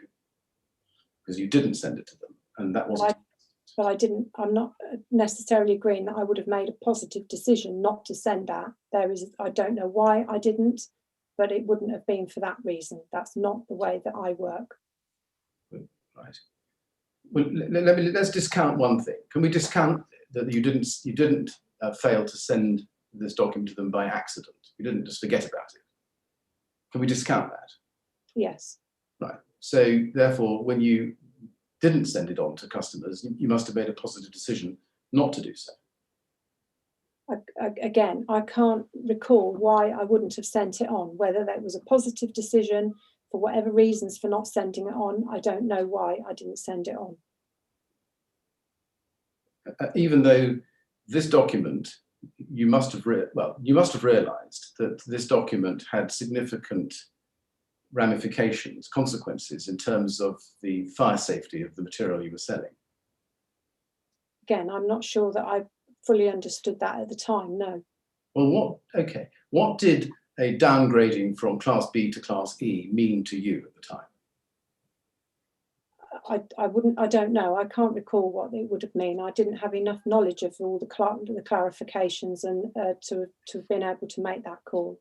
because you didn't send it to them, and that wasn't. But I didn't. I'm not necessarily agreeing that I would have made a positive decision not to send that. I don't know why I didn't, but it wouldn't have been for that reason. That's not the way that I work. Right. Well, let's discount one thing. Can we discount that you didn't fail to send this document to them by accident? You didn't just forget about it. Can we discount that? Yes. Right. So therefore, when you didn't send it on to customers, you must have made a positive decision not to do so. Again, I can't recall why I wouldn't have sent it on, whether that was a positive decision for whatever reasons for not sending it on. I don't know why I didn't send it on. Even though this document, you must have realised that this document had significant ramifications, consequences in terms of the fire safety of the material you were selling. Again, I'm not sure that I fully understood that at the time, no. Well, what did a downgrading from Class B to Class E mean to you at the time? I don't know. I can't recall what it would have meant. I didn't have enough knowledge of all the clarifications and to have been able to make that call.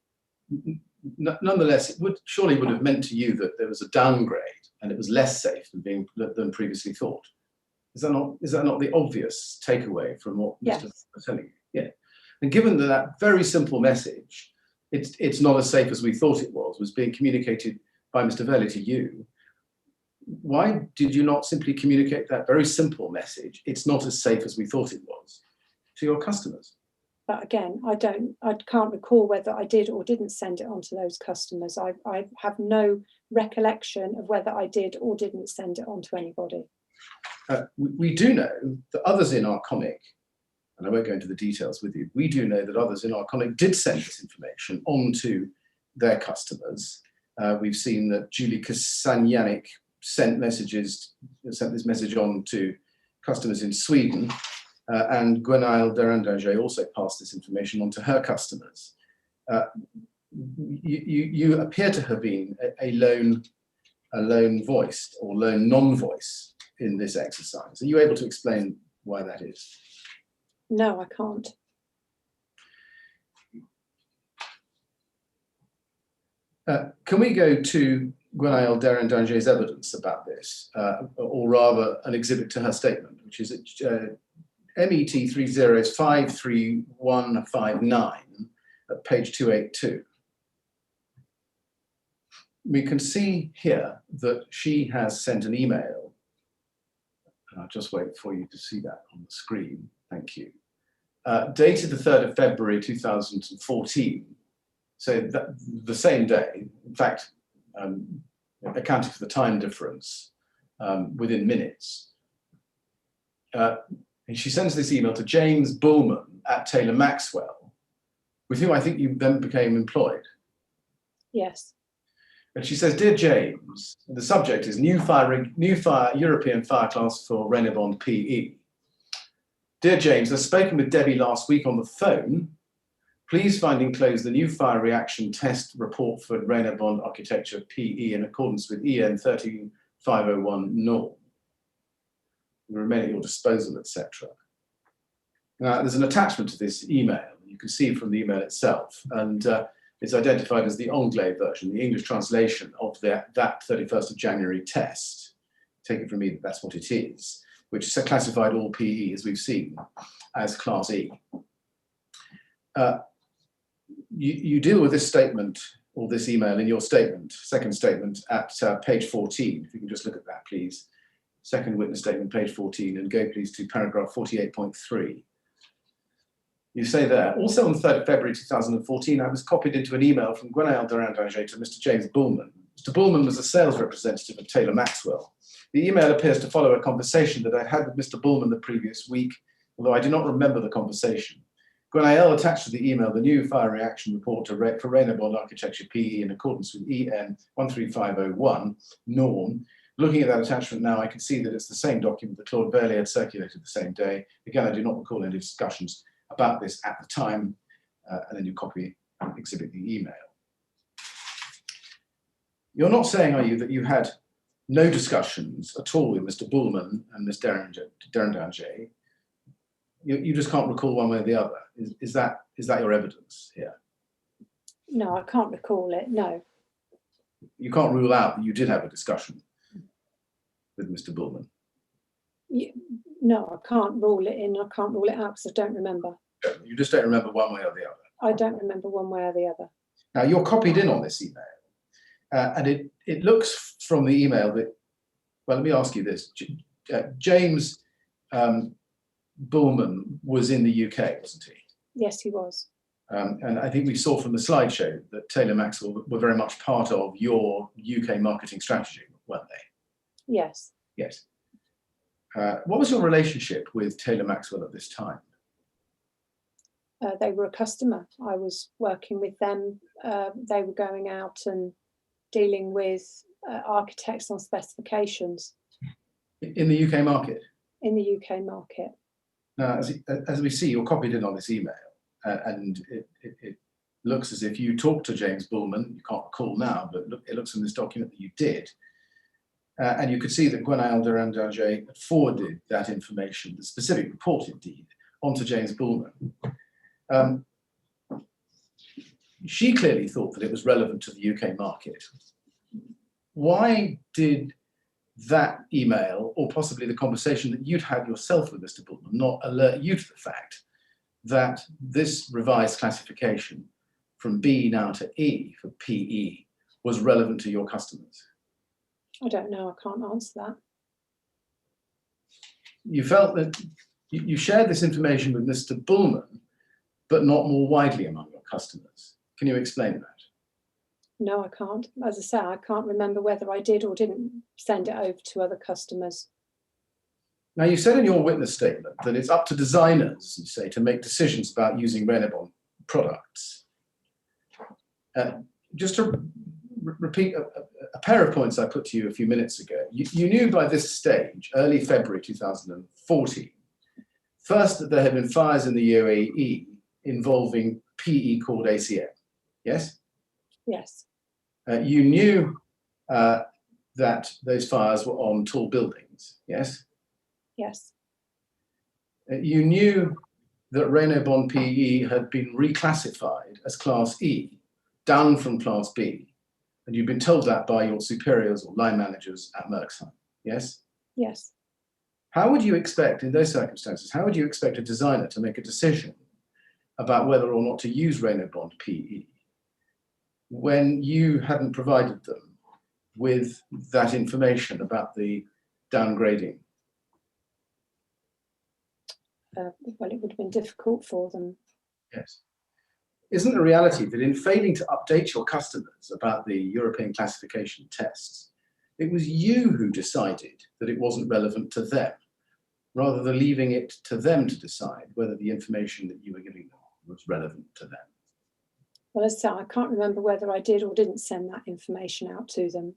Nonetheless, it surely would have meant to you that there was a downgrade and it was less safe than previously thought. Is that not the obvious takeaway from what Mr. was telling you? Yeah. And given that very simple message, it's not as safe as we thought it was being communicated by Mr. Velli to you, why did you not simply communicate that very simple message, it's not as safe as we thought it was, to your customers? But again, I can't recall whether I did or didn't send it on to those customers. I have no recollection of whether I did or didn't send it on to anybody. We do know that others in Arconic, and I won't go into the details with you, we do know that others in Arconic did send this information on to their customers. We've seen that Julie Kasanyanik sent this message on to customers in Sweden, and Gwenfell Tower also passed this information on to her customers. You appear to have been a lone voice or lone non-voice in this exercise. Are you able to explain why that is? No, I can't. Can we go to Gwenfell Tower's evidence about this, or rather an exhibit to her statement, which is MET 53159 at page 282. We can see here that she has sent an email, and I'll just wait for you to see that on the screen, thank you, dated the 3rd of February 2014, so the same day, in fact, accounting for the time difference within minutes. And she sends this email to James Bullman at Taylor Maxwell, with whom I think you then became employed. Yes. And she says, "Dear James," the subject is new fire European fire class for Renebond PE. "Dear James, I've spoken with Debbie last week on the phone. Please find enclosed the new fire reaction test report for Renebond Architecture PE in accordance with EN 13501 norm. We remain at your disposal, etc." Now, there's an attachment to this email. You can see from the email itself. And It's identified as the Anglais version, the English translation of that 31st of January test. Take it from me that that's what it is, which classified all PE, as we've seen, as Class E. You deal with this statement or this email in your statement, second statement at page 14. If you can just look at that, please. Second witness statement, page 14, and go please to paragraph 48.3. You say there, also on the 3rd of February 2014, I was copied into an email from Grenfell Tower Inquiry to Mr. James Bullman. Mr. Bullman was a sales representative of Taylor Maxwell. The email appears to follow a conversation that I had with Mr. Bullman the previous week, although I do not remember the conversation. Grenfell attached to the email the new fire reaction report for Reynobond Architecture PE in accordance with EN 13501 norm. Looking at that attachment now, I can see that it's the same document that Claude Bailey had circulated the same day. Again, I do not recall any discussions about this at the time, and then you copy and exhibit the email. You're not saying, are you, that you had no discussions at all with Mr. Bullman and Ms. Downgrading? You just can't recall one way or the other. Is that your evidence here? No, I can't recall it, no. You can't rule out that you did have a discussion with Mr. Bullman? No, I can't rule it in. I can't rule it out because I don't remember. You just don't remember one way or the other? I don't remember one way or the other. Now, you're copied in on this email, and it looks from the email that, well, let me ask you this. James Bullman was in the UK, wasn't he? Yes, he was. And I think we saw from the slideshow that Taylor Maxwell were very much part of your UK marketing strategy, weren't they? Yes. Yes. What was your relationship with Taylor Maxwell at this time? They were a customer. I was working with them. They were going out and dealing with architects on specifications. In the UK market? In the UK market. Now, as we see, you're copied in on this email, and it looks as if you talked to James Bullman. You can't recall now, but it looks in this document that you did. And you could see that Grenfell Tower had forwarded that information, the specific report indeed, onto James Bullman. She clearly thought that it was relevant to the UK market. Why did that email, or possibly the conversation that you'd had yourself with Mr. Bullman, not alert you to the fact that this revised classification from B now to E for PE was relevant to your customers? I don't know. I can't answer that. You felt that you shared this information with Mr. Bullman, but not more widely among your customers. Can you explain that? No, I can't. As I say, I can't remember whether I did or didn't send it over to other customers. Now, you said in your witness statement that it's up to designers, you say, to make decisions about using Reynobond products. Just to repeat a pair of points I put to you a few minutes ago. You knew by this stage, early February 2014, first that there had been fires in the UAE involving PE called ACM, yes? Yes. You knew that those fires were on tall buildings, yes? Yes. You knew that Reynobond PE had been reclassified as Class E, down from Class B, and you'd been told that by your superiors or line managers at Merksheim, yes? Yes. How would you expect, in those circumstances, how would you expect a designer to make a decision about whether or not to use Reynobond PE when you hadn't provided them with that information about the downgrading? Well, it would have been difficult for them. Yes. Isn't the reality that in failing to update your customers about the European classification tests, it was you who decided that it wasn't relevant to them, rather than leaving it to them to decide whether the information that you were giving them was relevant to them? Well, as I say, I can't remember whether I did or didn't send that information out to them.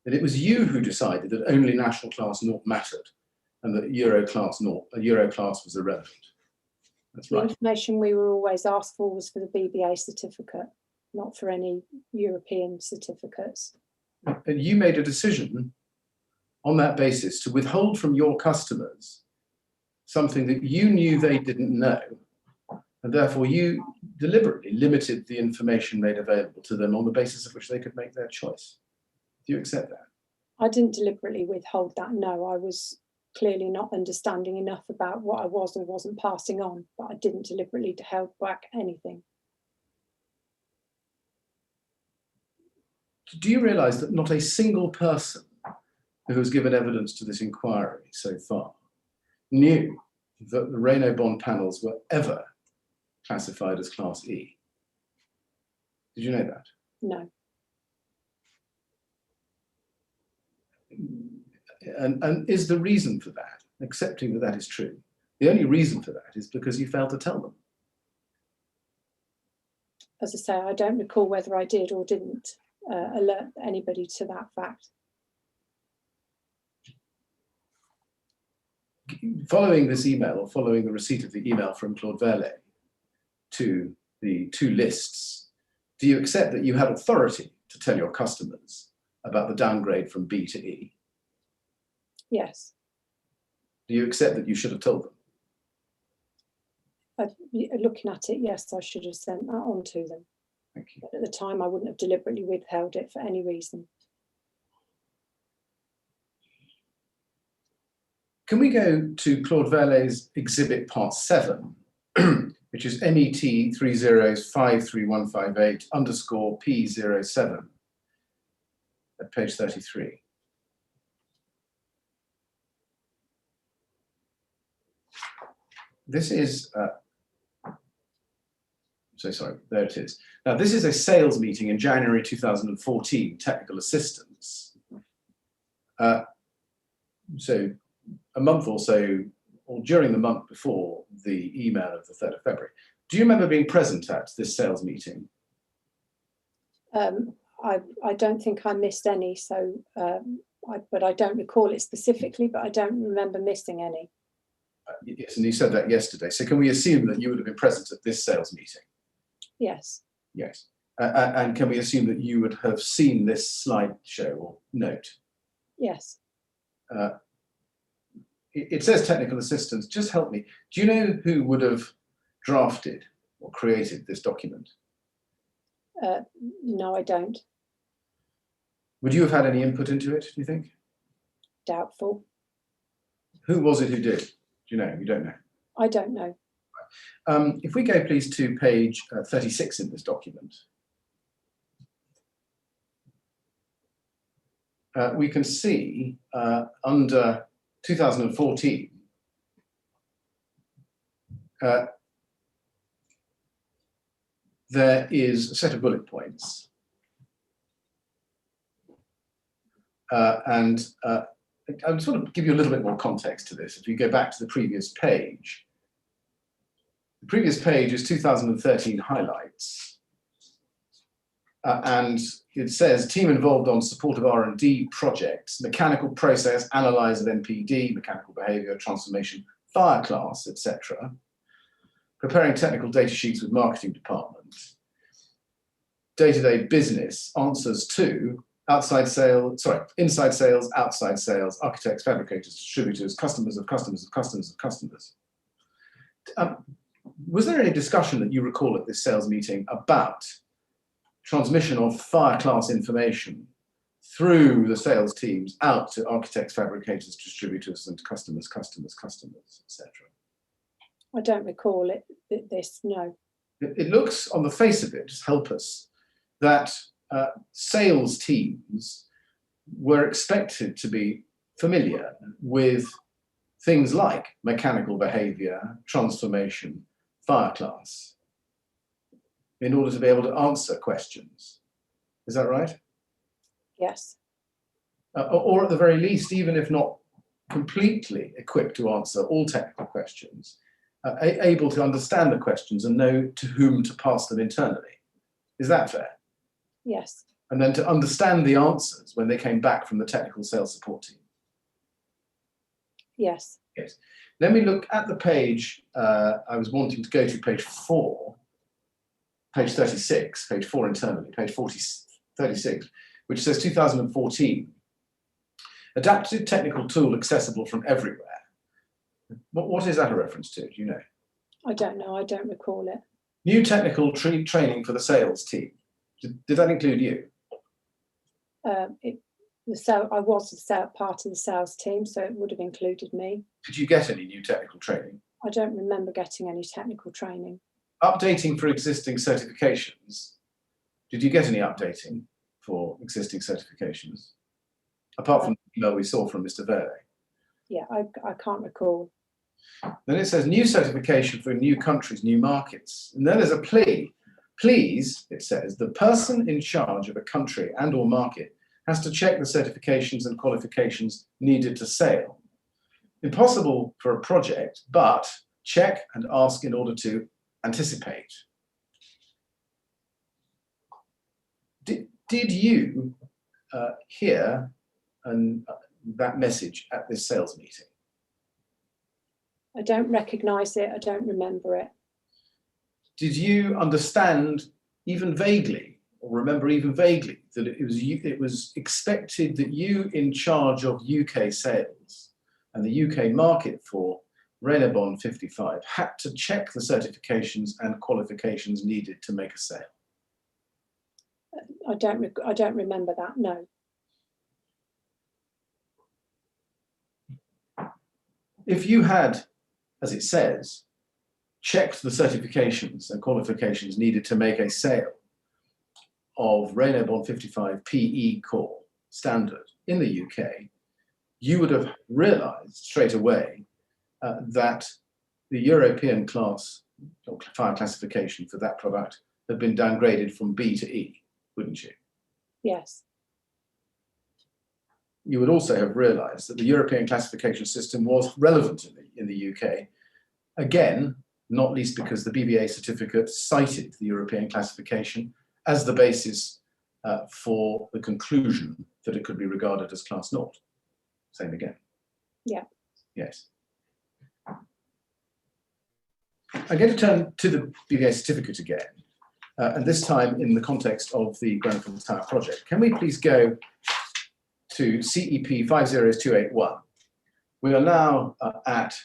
That it was you who decided that only national class naught mattered and that Euro class was irrelevant. That's right. The information we were always asked for was for the Bba certificate, not for any European certificates. And you made a decision on that basis to withhold from your customers something that you knew they didn't know, And therefore you deliberately limited the information made available to them on the basis of which they could make their choice. Do you accept that? I didn't deliberately withhold that, no. I was clearly not understanding enough about what I was or wasn't passing on, but I didn't deliberately hold back anything. Do you realise that not a single person who has given evidence to this inquiry so far knew that the Renault bond panels were ever classified as Class E? Did you know that? No. And is the reason for that, accepting that that is true, the only reason for that is because you failed to tell them? As I say, I don't recall whether I did or didn't alert anybody to that fact. Following this email, or following the receipt of the email from Claude Verlet to the two lists, do you accept that you had authority to tell your customers about the downgrade from B to E? Yes. Do you accept that you should have told them? Looking at it, yes, I should have sent that on to them. Thank you. But at the time, I wouldn't have deliberately withheld it for any reason. Can we go to Claude Verlet's exhibit part 7, which is MET 30533158 _ P07 at page 33. This is, so sorry, there it is. Now, this is a sales meeting in January 2014, technical assistance. So a month or so, or during the month before the email of the 3rd of February. Do you remember being present at this sales meeting? I don't think I missed any, so but I don't recall it specifically, but I don't remember missing any. Yes, and you said that yesterday. So can we assume that you would have been present at this sales meeting? Yes. Yes. And can we assume that you would have seen this slideshow or note? Yes. It says technical assistance. Just help me. Do you know who would have drafted or created this document? No, I don't. Would you have had any input into it, do you think? Doubtful. Who was it who did? Do you know? You don't know? I don't know. If we go, please, to page 36 in this document, we can see under 2014, there is a set of bullet points. I'll sort of give you a little bit more context to this. If you go back to the previous page, the previous page is 2013 highlights. And it says, team involved on support of R&D projects, mechanical process, analyze of NPD, mechanical behavior, transformation, fire class, etc. Preparing technical data sheets with marketing department. Day-to-day business, answers to inside sales, outside sales, architects, fabricators, distributors, customers of customers of customers of customers. Was there any discussion that you recall at this sales meeting about transmission of fire class information through the sales teams out to architects, fabricators, distributors, and customers, etc.? I don't recall this, no. It looks, on the face of it, just help us, that sales teams were expected to be familiar with things like mechanical behavior, transformation, fire class, in order to be able to answer questions. Is that right? Yes. Or at the very least, even if not completely equipped to answer all technical questions, able to understand the questions and know to whom to pass them internally. Is that fair? Yes. And then to understand the answers when they came back from the technical sales support team. Yes. Yes. Let me look at the page I was wanting to go to, page 4, page 36, page 4 internally, page 36, which says 2014. Adaptive technical tool accessible from everywhere. What is that a reference to? Do you know? I don't know. I don't recall it. New technical training for the sales team. Did that include you? I was part of the sales team, so it would have included me. Did you get any new technical training? I don't remember getting any technical training. Updating for existing certifications. Did you get any updating for existing certifications? Apart from the email we saw from Mr. Verde. Yeah, I can't recall. Then it says new certification for new countries, new markets. And then there's a plea. Please, it says, the person in charge of a country and or market has to check the certifications and qualifications needed to sail. Impossible for a project, but check and ask in order to anticipate. Did you hear that message at this sales meeting? I don't recognise it. I don't remember it. Did you understand even vaguely, or remember even vaguely, that it was expected that you, in charge of UK sales and the UK market for Renabon 55, had to check the certifications and qualifications needed to make a sale? I don't remember that. No. If you had, as it says, checked the certifications and qualifications needed to make a sale of Renabon 55 PE core standard in the UK, you would have realised straight away that the European class or fire classification for that product had been downgraded from B to E, wouldn't you? Yes. You would also have realised that the European classification system was relevant in the UK, again, not least because the Bba Certificate cited the European classification as the basis for the conclusion that it could be regarded as class naught. Same again. Yeah. Yes. I'm going to turn to the Bba Certificate again, and this time in the context of the Grenfell Tower project. Can we please go to CEP 50281? We are now at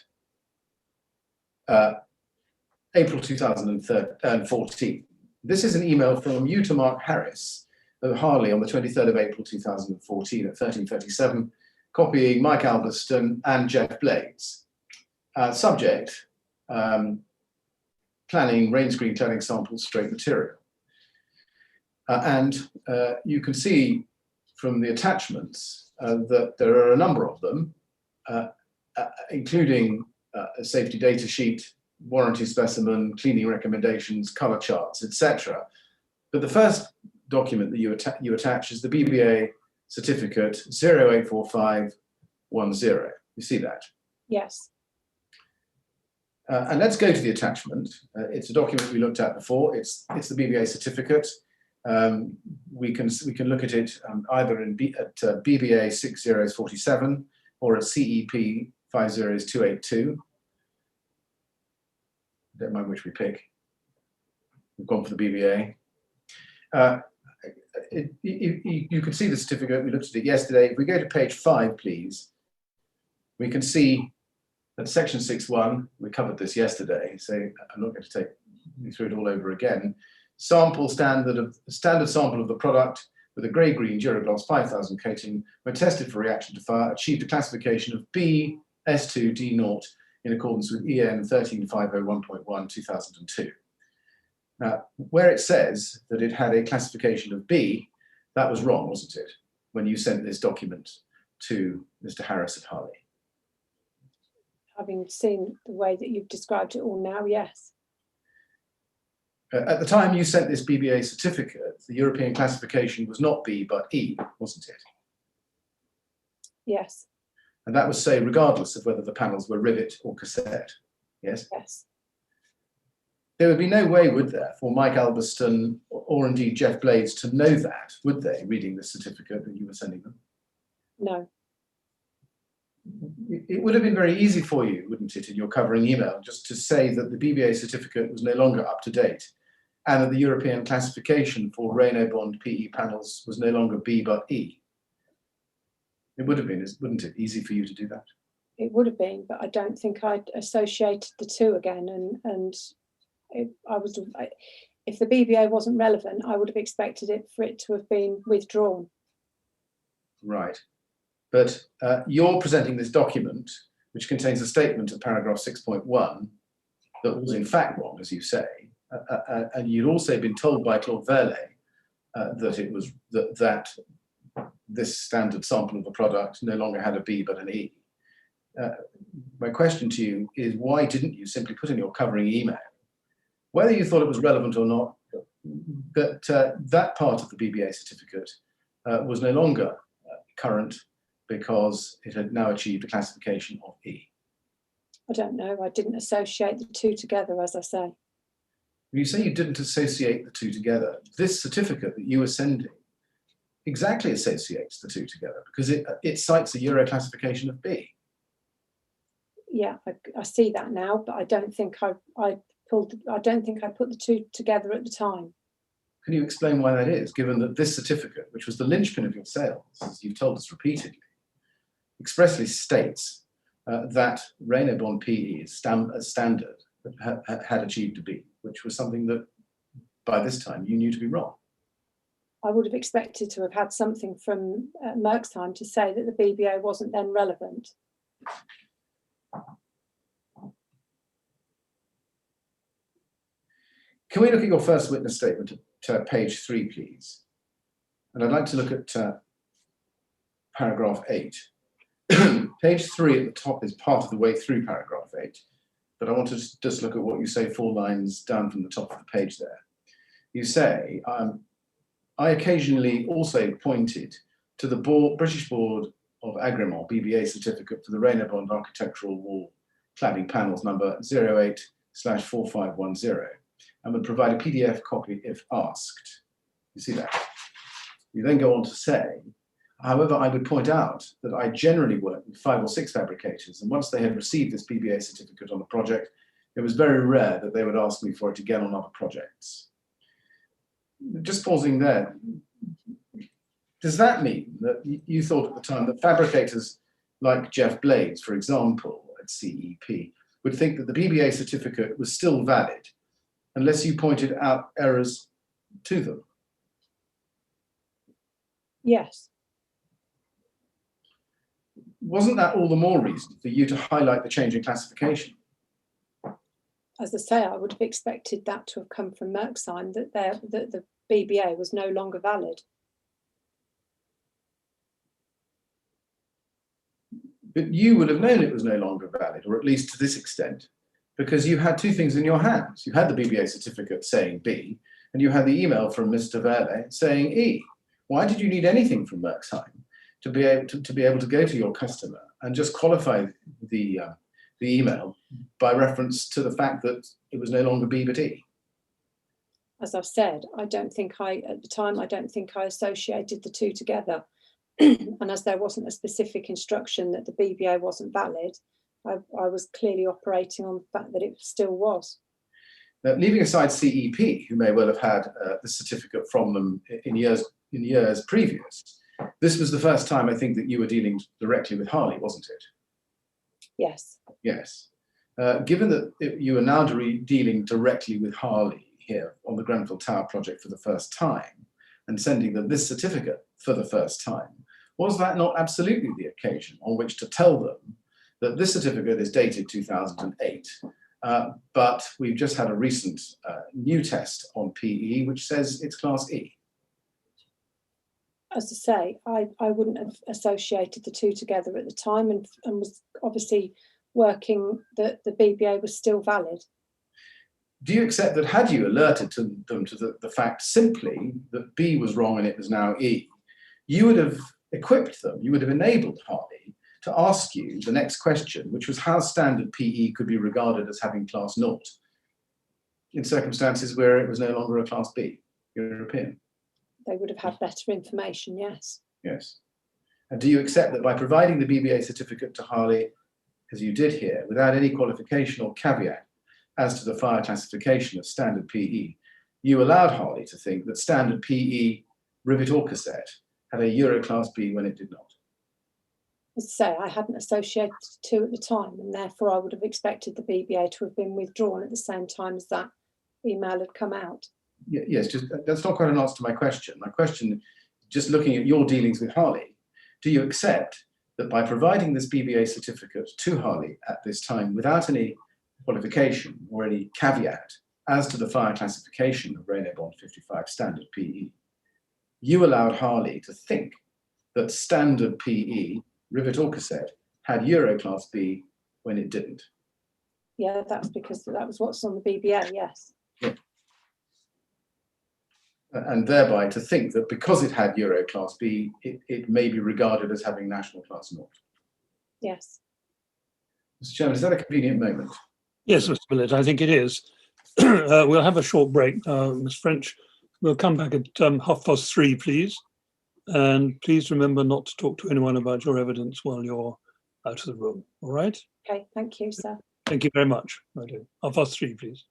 April 2014. This is an email from you to Mark Harris of Harley on the 23rd of April 2014 at 13:37, copying Mike Alberston and Jeff Blades. Subject, planning rain screen cladding samples straight material. And you can see from the attachments that there are a number of them, including a safety data sheet, warranty specimen, cleaning recommendations, colour charts, etc. But the first document that you attach is the Bba Certificate 084510. You see that? Yes. And let's go to the attachment. It's a document we looked at before. It's the Bba Certificate. We can look at it either at Bba 6047 or at CEP 50282. Don't mind which we pick. We've gone for the Bba. You can see the certificate. We looked at it yesterday. If we go to page 5, please, we can see that section 6.1, we covered this yesterday, so I'm not going to take you through it all over again. Standard sample of the product with a grey-green Duragloss 5000 coating, when tested for reaction to fire, achieved a classification of B S2 D0 in accordance with EN 13501.1 2002. Now, where it says that it had a classification of B, that was wrong, wasn't it, when you sent this document to Mr. Harris at Harley? Having seen the way that you've described it all now, yes. At the time you sent this Bba certificate, the European classification was not B but E, wasn't it? Yes. And that was, say, regardless of whether the panels were rivet or cassette, yes? Yes. There would be no way, would there, for Mike Alberston or indeed Jeff Blades to know that, would they, reading the certificate that you were sending them? No. It would have been very easy for you, wouldn't it, in your covering email, just to say that the Bba certificate was no longer up to date and that the European classification for Renabon PE panels was no longer B but E. It would have been, wouldn't it, easy for you to do that? It would have been, but I don't think I'd associated the two again. If the BBA wasn't relevant, I would have expected it for it to have been withdrawn. Right. But you're presenting this document, which contains a statement at paragraph 6.1 that was in fact wrong, as you say. And you'd also been told by Claude Verlet that it was that this standard sample of the product no longer had a B but an E. My question to you is, why didn't you simply put in your covering email, whether you thought it was relevant or not, that that part of the BBA certificate was no longer current because it had now achieved a classification of E? I don't know. I didn't associate the two together, as I say. You say you didn't associate the two together. This certificate that you were sending exactly associates the two together because it cites a Euro classification of B. Yeah, I see that now, but I don't think I put the two together at the time. Can you explain why that is, given that this certificate, which was the linchpin of your sales, as you've told us repeatedly, expressly states that Reynolds PE is standard had achieved a B, which was something that by this time you knew to be wrong? I would have expected to have had something from Merck's time to say that the BBA wasn't then relevant. Can we look at your first witness statement at page 3, please? And I'd like to look at paragraph 8. Page 3 at the top is part of the way through paragraph 8, but I want to just look at what you say 4 lines down from the top of the page there. You say, I occasionally also pointed to the British Board of Agreement BBA certificate for the Reynolds architectural wall cladding panels number 08/4510 and would provide a PDF copy if asked. You see that? You then go on to say, however, I would point out that I generally work with 5 or 6 fabricators, and once they had received this BBA certificate on the project, it was very rare that they would ask me for it again on other projects. Just pausing there, does that mean that you thought at the time that fabricators like Jeff Blades, for example, at CEP, would think that the BBA certificate was still valid unless you pointed out errors to them? Yes. Wasn't that all the more reason for you to highlight the change in classification? As I say, I would have expected that to have come from Merck's time, that the BBA was no longer valid. But you would have known it was no longer valid, or at least to this extent, because you had 2 things in your hands. You had the BBA certificate saying B, and you had the email from Mr. Verlet saying E. Why did you need anything from Merck's time to be able to go to your customer and just qualify the email by reference to the fact that it was no longer B but E? As I've said, at the time I don't think I associated the two together. And as there wasn't a specific instruction that the BBA wasn't valid, I was clearly operating on the fact that it still was. Now, leaving aside CEP, who may well have had the certificate from them in years previous, this was the first time I think that you were dealing directly with Harley, wasn't it? Yes. Yes. Given that you are now dealing directly with Harley here on the Grenfell Tower project for the first time and sending them this certificate for the first time, was that not absolutely the occasion on which to tell them that this certificate is dated 2008, but we've just had a recent new test on PE which says it's class E? As I say, I wouldn't have associated the two together at the time and was obviously working that the BBA was still valid. Do you accept that had you alerted them to the fact simply that B was wrong and it was now E, you would have equipped them, you would have enabled Harley to ask you the next question, which was how standard PE could be regarded as having class 0 in circumstances where it was no longer a class B, European? They would have had better information, yes. Yes. And do you accept that by providing the BBA certificate to Harley, as you did here, without any qualification or caveat as to the fire classification of standard PE, you allowed Harley to think that standard PE rivet or cassette had a Euro class B when it did not? As I say, I hadn't associated the two at the time, and therefore I would have expected the BBA to have been withdrawn at the same time as that email had come out. Yes, just that's not quite an answer to my question. My question, just looking at your dealings with Harley, do you accept that by providing this BBA certificate to Harley at this time without any qualification or any caveat as to the fire classification of René Bond 55 standard PE, you allowed Harley to think that standard PE, rivet or cassette, had Euro Class B when it didn't? Yeah, that's because that was what's on the BBA, yes. Yeah. And thereby to think that because it had Euro Class B, it may be regarded as having National Class Naught. Yes. Mr. Chairman, is that a convenient moment? Yes, Mr. Millett, I think it is. We'll have a short break. Ms. French, we'll come back at 3:30, please. And please remember not to talk to anyone about your evidence while you're out of the room. All right? Okay, thank you, sir. Thank you very much. I do. 3:30, please.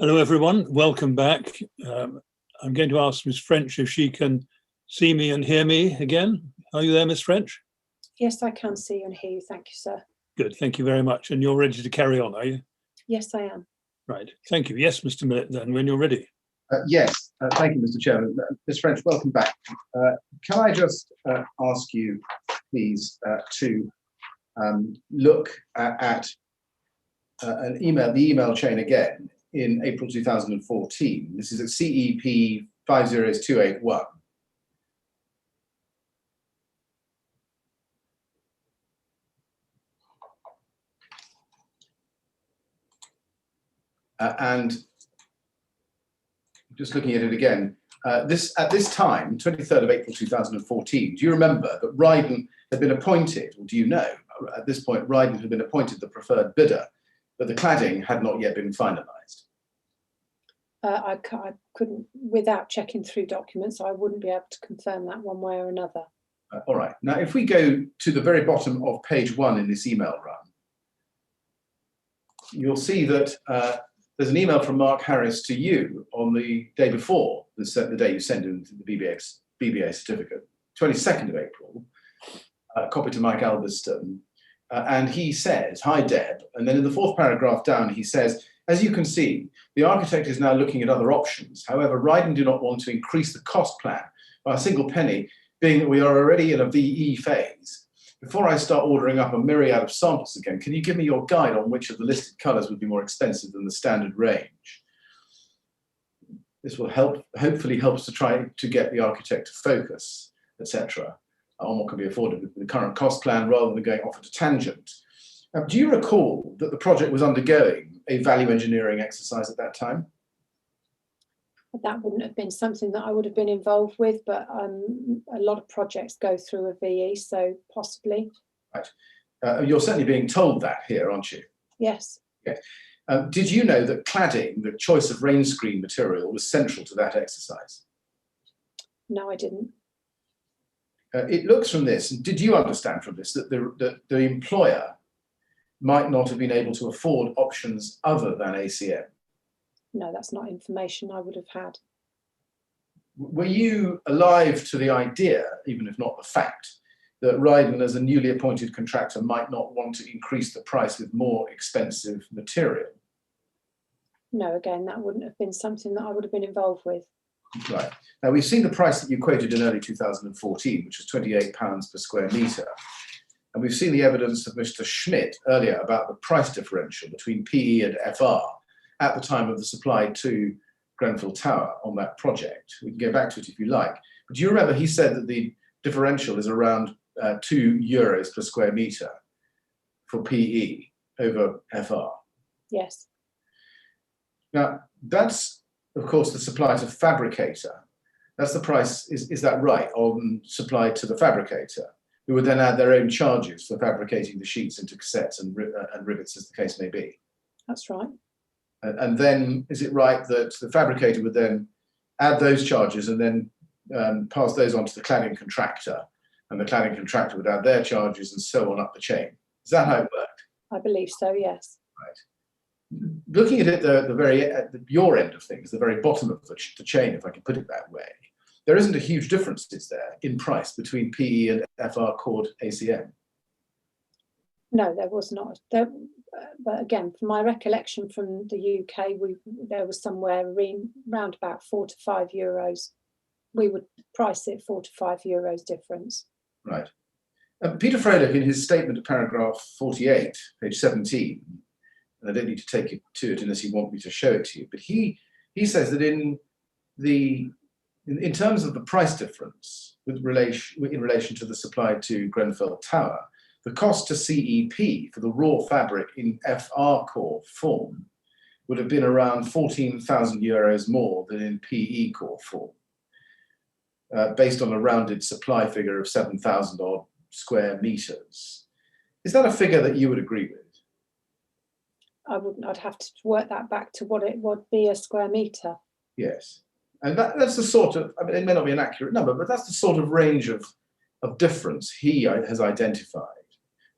Hello, everyone. Welcome back. I'm going to ask Miss French if she can see me and hear me again. Are you there, Miss French? Yes, I can see you and hear you. Thank you, sir. Good. Thank you very much. And you're ready to carry on, are you? Yes, I am. Right. Thank you. Yes, Mr. Millett, then, when you're ready. Yes, thank you, Mr. Chairman. Ms. French, welcome back. Can I just ask you, please, to look at the email chain again in April 2014. This is at CEP 50281. And just looking at it again, at this time, 23rd of April 2014, do you remember that Ryden had been appointed, or do you know, at this point, Ryden had been appointed the preferred bidder, but the cladding had not yet been finalised? I couldn't, without checking through documents, I wouldn't be able to confirm that one way or another. All right. Now, if we go to the very bottom of page 1 in this email run, you'll see that there's an email from Mark Harris to you on the day before, the day you send in the Bba Certificate, 22nd of April, copy to Mike Alberston, and he says, "Hi Deb," and then in the 4th paragraph down he says, "As you can see, the architect is now looking at other options. However, Ryden do not want to increase the cost plan by a single penny, being that we are already in a VE phase. Before I start ordering up a myriad of samples again, can you give me your guide on which of the listed colours would be more expensive than the standard range?" This will hopefully helps to try to get the architect to focus, etc., on what can be afforded with the current cost plan rather than going off at a tangent. Do you recall that the project was undergoing a value engineering exercise at that time? That wouldn't have been something that I would have been involved with, but a lot of projects go through a VE, so possibly. Right. You're certainly being told that here, aren't you? Yes. Yeah. Did you know that cladding, the choice of rain screen material, was central to that exercise? No, I didn't. It looks from this, and did you understand from this, that the employer might not have been able to afford options other than ACM? No, that's not information I would have had. Were you alive to the idea, even if not the fact, that Ryden, as a newly appointed contractor, might not want to increase the price with more expensive material? No, again, that wouldn't have been something that I would have been involved with. Right. Now, we've seen the price that you quoted in early 2014, which was £28 per square metre. And we've seen the evidence of Mr. Schmidt earlier about the price differential between PE and FR at the time of the supply to Grenfell Tower on that project. We can go back to it if you like. But do you remember he said that the differential is around €2 per square metre for PE over FR? Yes. Now, that's, of course, the supply to fabricator. That's the price, is that right, on supply to the fabricator, who would then add their own charges for fabricating the sheets into cassettes and rivets, as the case may be? That's right. And then, is it right that the fabricator would then add those charges and then pass those on to the cladding contractor, and the cladding contractor would add their charges and so on up the chain? Is that how it worked? I believe so, yes. Right. Looking at it at your end of things, the very bottom of the chain, if I can put it that way, there isn't a huge difference, is there, in price between PE and FR cord ACM? No, there was not. But again, from my recollection from the UK, there was somewhere around about €4 to €5. We would price it €4 to €5 difference. Right. Peter Frodeck, in his statement at paragraph 48, page 17, and I don't need to take you to it unless you want me to show it to you, but he says that in terms of the price difference in relation to the supply to Grenfell Tower, the cost to CEP for the raw fabric in FR core form would have been around €14,000 more than in PE core form, based on a rounded supply figure of 7,000 odd square meters. Is that a figure that you would agree with? I wouldn't. I'd have to work that back to what it would be a square metre. Yes. And that's the sort of, I mean, it may not be an accurate number, but that's the sort of range of difference he has identified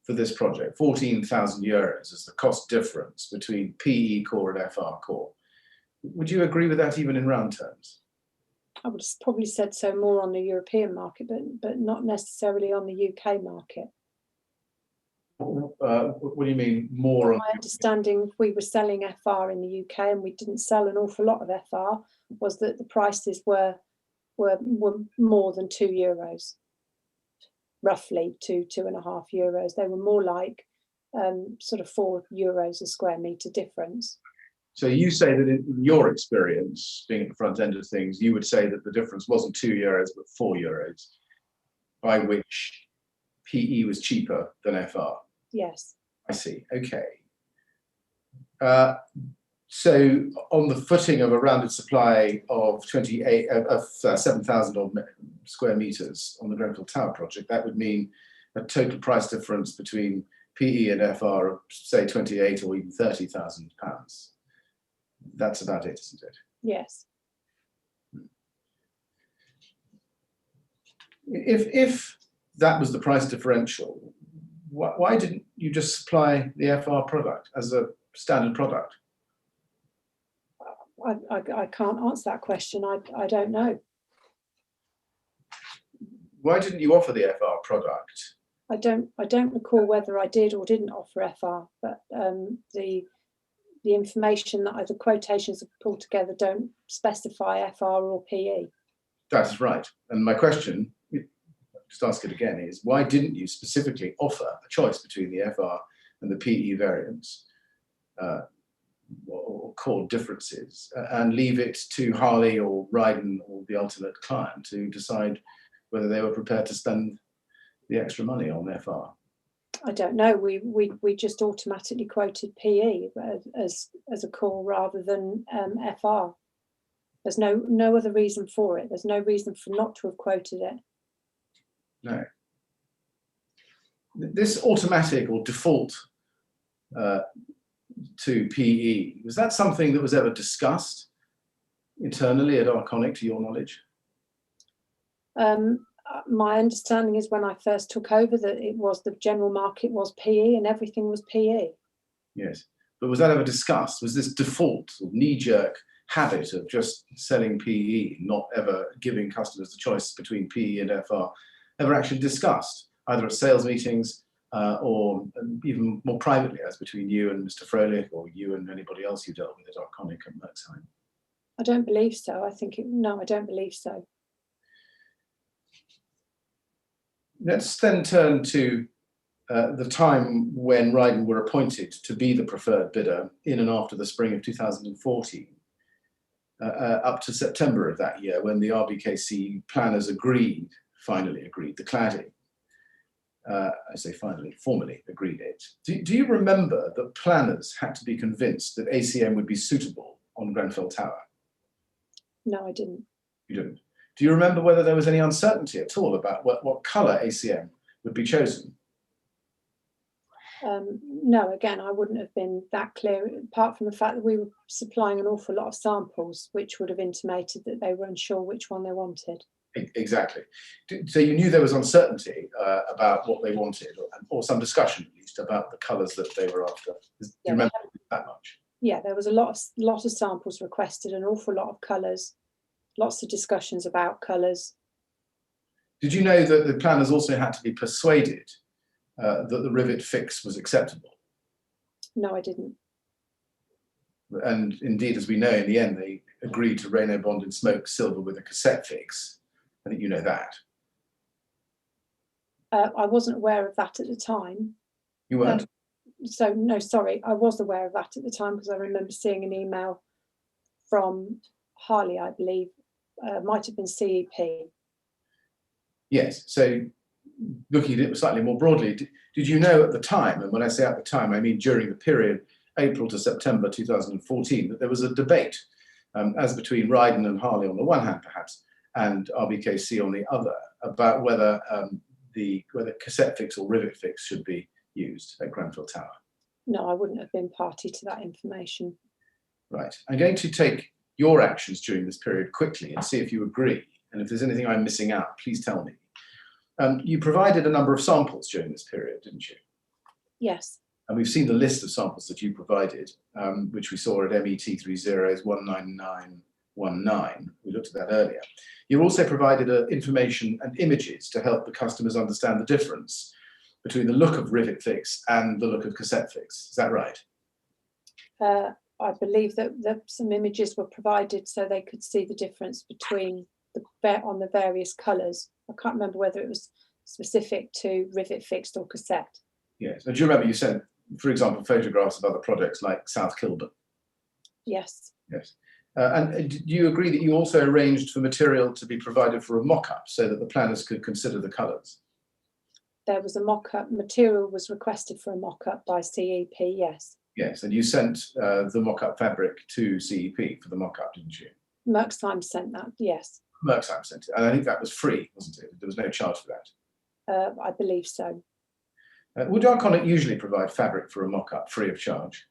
for this project. €14,000 is the cost difference between PE core and FR core. Would you agree with that even in round terms? I would have probably said so more on the European market, but not necessarily on the UK market. What do you mean more? My understanding, if we were selling FR in the UK and we didn't sell an awful lot of FR, was that the prices were more than €2, roughly €2.5. They were more like sort of €4 a square metre difference. So you say that in your experience, being at the front end of things, you would say that the difference wasn't €2 but €4, by which PE was cheaper than FR. Yes. I see. Okay. So on the footing of a rounded supply of 7,000 odd square meters on the Grenfell Tower project, that would mean a total price difference between PE and FR of say 28 or even £30,000. That's about it, isn't it? Yes. If that was the price differential, why didn't you just supply the FR product as a standard product? I can't answer that question. I don't know. Why didn't you offer the FR product? I don't recall whether I did or didn't offer FR, but the information that the quotations have pulled together don't specify FR or PE. That's right. And my question, just ask it again, is why didn't you specifically offer a choice between the FR and the PE variants, or core differences, and leave it to Harley or Ryden or the ultimate client to decide whether they were prepared to spend the extra money on FR? I don't know. We just automatically quoted PE as a core rather than FR. There's no other reason for it. There's no reason for not to have quoted it. No. This automatic or default to PE, was that something that was ever discussed internally at Arconic, to your knowledge? My understanding is when I first took over that it was the general market was PE and everything was PE. Yes, but was that ever discussed? Was this default or knee-jerk habit of just selling PE, not ever giving customers the choice between PE and FR, ever actually discussed, either at sales meetings or even more privately, as between you and Mr. Frodeck, or you and anybody else you dealt with at Arconic and Merksheim? I don't believe so. No, I don't believe so. Let's then turn to the time when Ryden were appointed to be the preferred bidder in and after the spring of 2014, up to September of that year, when the RBKC planners finally agreed the cladding. I say finally, formally agreed it. Do you remember that planners had to be convinced that ACM would be suitable on Grenfell Tower? No, I didn't. You didn't. Do you remember whether there was any uncertainty at all about what colour ACM would be chosen? No, again, I wouldn't have been that clear, apart from the fact that we were supplying an awful lot of samples, which would have intimated that they were unsure which one they wanted. Exactly. So you knew there was uncertainty about what they wanted, or some discussion at least about the colours that they were after. Do you remember that much? Yeah, there was a lot of samples requested, an awful lot of colours, lots of discussions about colours. Did you know that the planners also had to be persuaded that the rivet fix was acceptable? No, I didn't. And indeed, as we know, in the end, they agreed to Renault bonded smoke silver with a cassette fix. I think you know that. I wasn't aware of that at the time. You weren't? So, no, sorry, I was aware of that at the time because I remember seeing an email from Harley, I believe, might have been CEP. Yes, so looking at it slightly more broadly, did you know at the time, and when I say at the time, I mean during the period April to September 2014, that there was a debate as between Ryden and Harley on the one hand, perhaps, and RBKC on the other, about whether whether cassette fix or rivet fix should be used at Grenfell Tower? No, I wouldn't have been party to that information. Right. I'm going to take your actions during this period quickly and see if you agree. And if there's anything I'm missing out, please tell me. You provided a number of samples during this period, didn't you? Yes. And we've seen the list of samples that you provided, which we saw at MET30 19919. We looked at that earlier. You also provided information and images to help the customers understand the difference between the look of rivet fix and the look of cassette fix. Is that right? I believe that some images were provided so they could see the difference between on the various colours. I can't remember whether it was specific to rivet fixed or cassette. Yes. And do you remember you sent, for example, photographs of other projects like South Kilburn? Yes. Yes. And do you agree that you also arranged for material to be provided for a mock-up so that the planners could consider the colours? There was a mock-up, material was requested for a mock-up by CEP, yes. Yes, and you sent the mock-up fabric to CEP for the mock-up, didn't you? Merksheim sent that, yes. Merksheim sent it, and I think that was free, wasn't it? There was no charge for that. I believe so. Would Arconic usually provide fabric for a mock-up free of charge?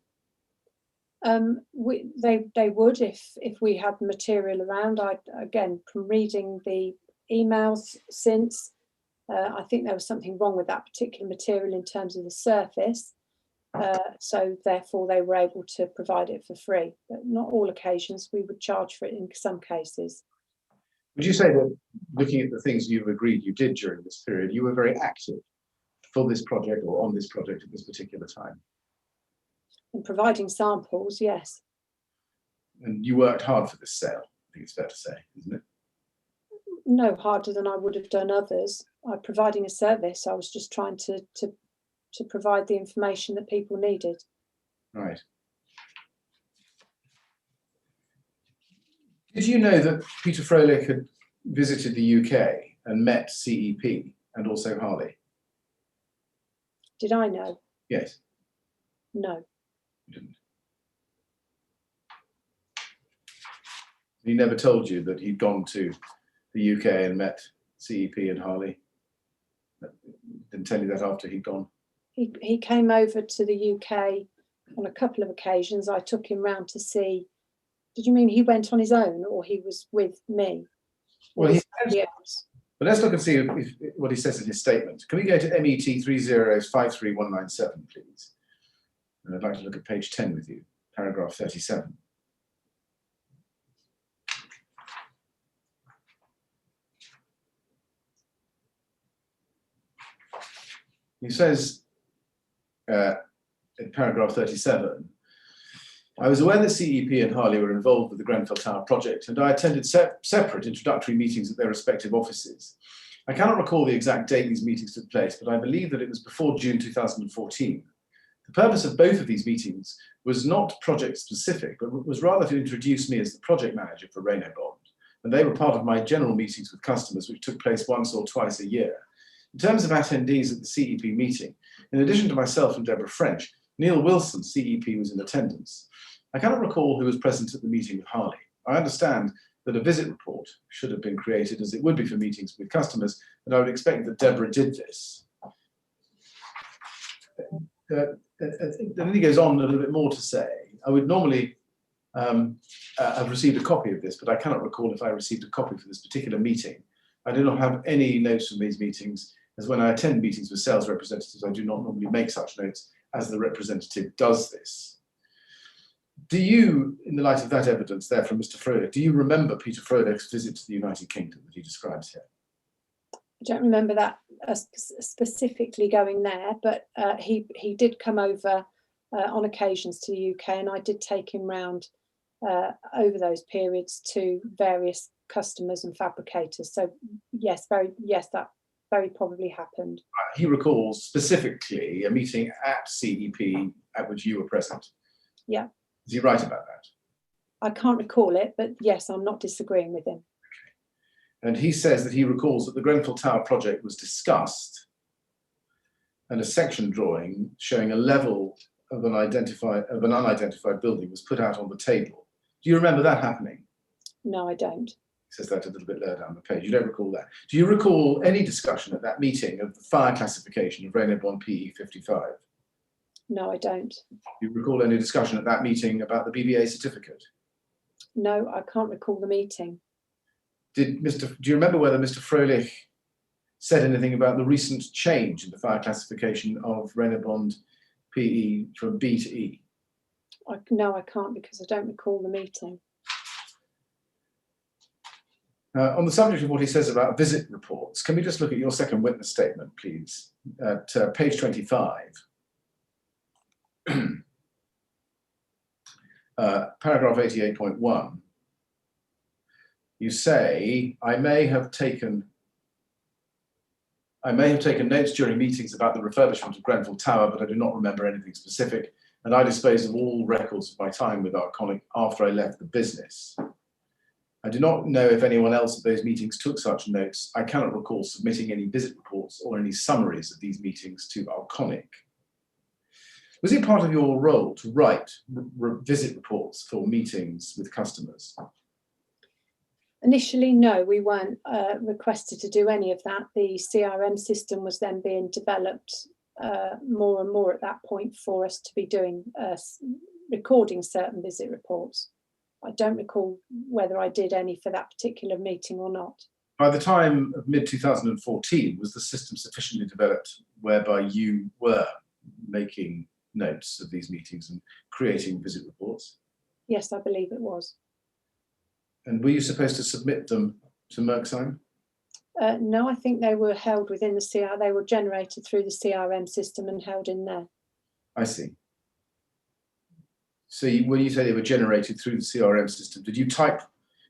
They would if we had material around. Again, from reading the emails since, I think there was something wrong with that particular material in terms of the surface. So therefore they were able to provide it for free, but not all occasions. We would charge for it in some cases. Would you say that, looking at the things you've agreed you did during this period, you were very active for this project or on this project at this particular time? In providing samples, yes. And you worked hard for this sale, I think it's fair to say, isn't it? No harder than I would have done others. I'm providing a service. I was just trying to provide the information that people needed. Right. Did you know that Peter Frodeck had visited the UK and met CEP and also Harley? Did I know? Yes. No. You didn't. He never told you that he'd gone to the UK and met CEP and Harley? Didn't tell you that after he'd gone? He came over to the UK on a couple of occasions. I took him round to see. Did you mean he went on his own or he was with me? Well, Yes. But let's look and see what he says in his statement. Can we go to MET30 53197, please? And I'd like to look at page 10 with you, paragraph 37. He says in paragraph 37, I was aware that CEP and Harley were involved with the Grenfell Tower project, and I attended separate introductory meetings at their respective offices. I cannot recall the exact date these meetings took place, but I believe that it was before June 2014. The purpose of both of these meetings was not project specific, but was rather to introduce me as the project manager for Reynobond, and they were part of my general meetings with customers, which took place once or twice a year. In terms of attendees at the CEP meeting, in addition to myself and Deborah French, Neil Wilson, CEP, was in attendance. I cannot recall who was present at the meeting with Harley. I understand that a visit report should have been created, as it would be for meetings with customers, and I would expect that Deborah did this. Then he goes on a little bit more to say, I would normally have received a copy of this, but I cannot recall if I received a copy for this particular meeting. I do not have any notes from these meetings, as when I attend meetings with sales representatives, I do not normally make such notes as the representative does this. Do you, in the light of that evidence there from Mr. Frodeck, do you remember Peter Frodeck's visit to the United Kingdom that he describes here? I don't remember that specifically going there, but he did come over on occasions to the UK, and I did take him round over those periods to various customers and fabricators. So yes, that very probably happened. He recalls specifically a meeting at CEP at which you were present. Yeah. Is he right about that? I can't recall it, but yes, I'm not disagreeing with him. Okay. And he says that he recalls that the Grenfell Tower project was discussed and a section drawing showing a level of an unidentified building was put out on the table. Do you remember that happening? No, I don't. He says that a little bit lower down the page. You don't recall that. Do you recall any discussion at that meeting of the fire classification of Reynobond PE 55? No, I don't. Do you recall any discussion at that meeting about the Bba Certificate? No, I can't recall the meeting. Do you remember whether Mr. Frodeck said anything about the recent change in the fire classification of Reynobond PE from B to E? No, I can't, because I don't recall the meeting. On the subject of what he says about visit reports, can we just look at your second witness statement, please, at page 25, paragraph 88.1. You say, I may have taken notes during meetings about the refurbishment of Grenfell Tower, but I do not remember anything specific, and I disposed of all records of my time with Arconic after I left the business. I do not know if anyone else at those meetings took such notes. I cannot recall submitting any visit reports or any summaries of these meetings to Arconic. Was it part of your role to write visit reports for meetings with customers? Initially, no, we weren't requested to do any of that. The CRM system was then being developed more and more at that point for us to be doing recording certain visit reports. I don't recall whether I did any for that particular meeting or not. By the time of mid-2014, was the system sufficiently developed whereby you were making notes of these meetings and creating visit reports? Yes, I believe it was. And were you supposed to submit them to Merksheim? No, I think they were held within the CRM. They were generated through the CRM system and held in there. I see. So when you say they were generated through the CRM system, did you type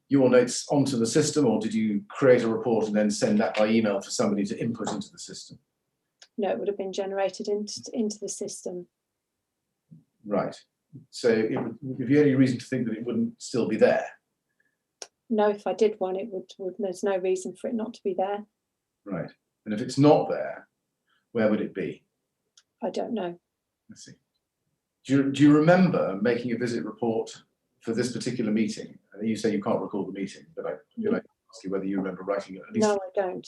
your notes onto the system, or did you create a report and then send that by email for somebody to input into the system? No, it would have been generated into the system. Right. So it would give you any reason to think that it wouldn't still be there? No, if I did one, it would. There's no reason for it not to be there. Right. And if it's not there, where would it be? I don't know. I see. Do you remember making a visit report for this particular meeting? You say you can't recall the meeting, but I feel like I ask you whether you remember writing it at least. No, I don't.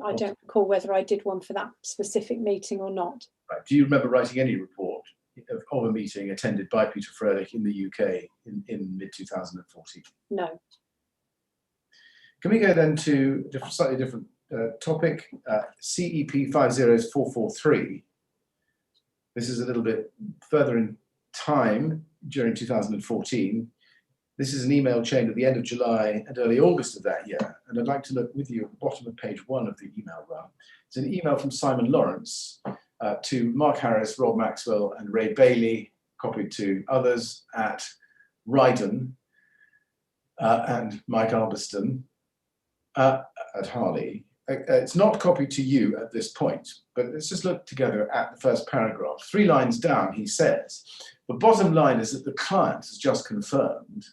I don't recall whether I did one for that specific meeting or not. Right. Do you remember writing any report of a meeting attended by Peter Frodeck in the UK in mid-2014? No. Can we go then to a slightly different topic, CEP 50443. This is a little bit further in time during 2014. This is an email chain at the end of July and early August of that year. And I'd like to look with you at the bottom of page 1 of the email run. It's an email from Simon Lawrence to Mark Harris, Rob Maxwell, and Ray Bailey, copied to others at Ryden and Mike Albiston at Harley. It's not copied to you at this point, but let's just look together at the first paragraph. 3 lines down, he says, the bottom line is that the client has just confirmed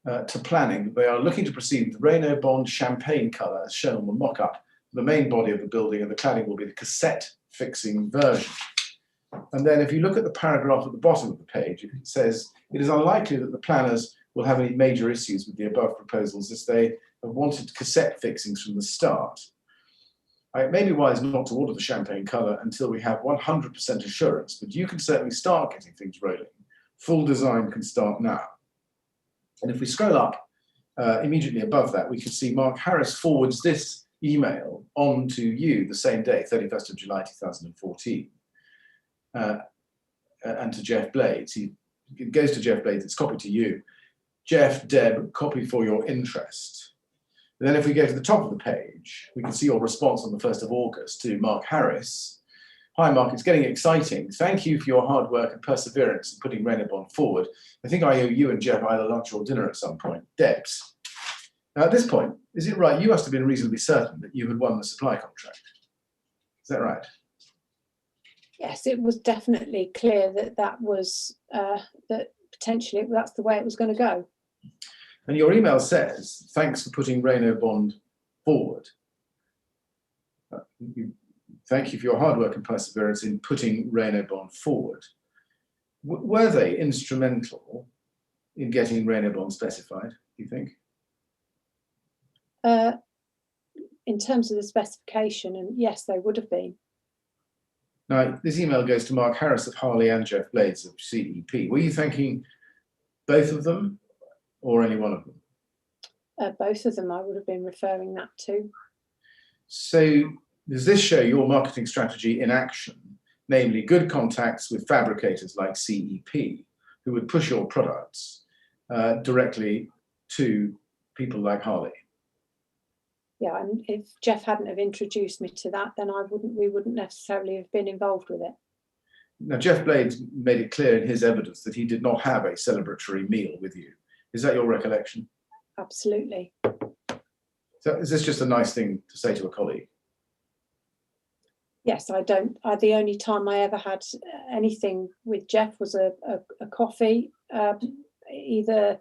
to planning that they are looking to proceed with the Renault Bond champagne colour as shown on the mock-up. The main body of the building and the cladding will be the cassette fixing version. And then if you look at the paragraph at the bottom of the page, it says, it is unlikely that the planners will have any major issues with the above proposals as they have wanted cassette fixings from the start. It may be wise not to order the champagne colour until we have 100% assurance, but you can certainly start getting things rolling. Full design can start now. And if we scroll up immediately above that, we can see Mark Harris forwards this email on to you the same day, 31st of July 2014, and to Jeff Blades. It goes to Jeff Blades, it's copied to you. Jeff, Deb, copy for your interest. And then if we go to the top of the page, we can see your response on the 1st of August to Mark Harris. Hi, Mark, it's getting exciting. Thank you for your hard work and perseverance in putting Renault Bond forward. I think I owe you and Jeff either lunch or dinner at some point. Debs. Now, at this point, is it right? You must have been reasonably certain that you had won the supply contract. Is that right? Yes, it was definitely clear that that was, that potentially that's the way it was going to go. And your email says, thanks for putting Renault Bond forward. Thank you for your hard work and perseverance in putting Renault Bond forward. Were they instrumental in getting Renault Bond specified, do you think? In terms of the specification, and yes, they would have been. Now, this email goes to Mark Harris of Harley and Jeff Blades of CEP. Were you thanking both of them or any one of them? Both of them I would have been referring that to. So does this show your marketing strategy in action? namely good contacts with fabricators like CEP, who would push your products directly to people like Harley. Yeah, and if Jeff hadn't have introduced me to that, then we wouldn't necessarily have been involved with it. Now, Jeff Blades made it clear in his evidence that he did not have a celebratory meal with you. Is that your recollection? Absolutely. So is this just a nice thing to say to a colleague? Yes, the only time I ever had anything with Jeff was a coffee, either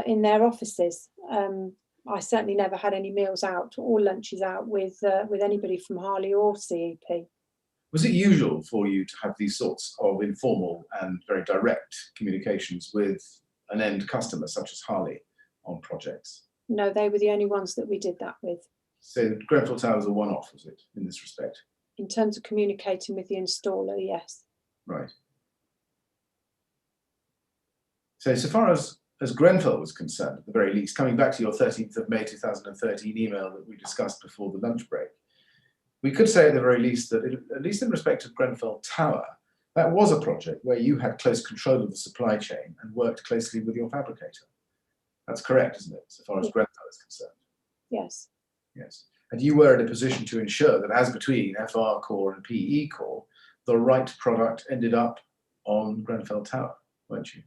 in their offices. I certainly never had any meals out or lunches out with anybody from Harley or CEP. Was it usual for you to have these sorts of informal and very direct communications with an end customer such as Harley on projects? No, they were the only ones that we did that with. So Grenfell Tower was a one-off, was it, in this respect? In terms of communicating with the installer, yes. Right. So far as Grenfell was concerned, at the very least, coming back to your 13th of May 2013 email that we discussed before the lunch break, we could say at the very least that, at least in respect of Grenfell Tower, that was a project where you had close control of the supply chain and worked closely with your fabricator. That's correct, isn't it, so far as Grenfell is concerned? Yes. Yes. And you were in a position to ensure that as between FR core and PE core, the right product ended up on Grenfell Tower, weren't you?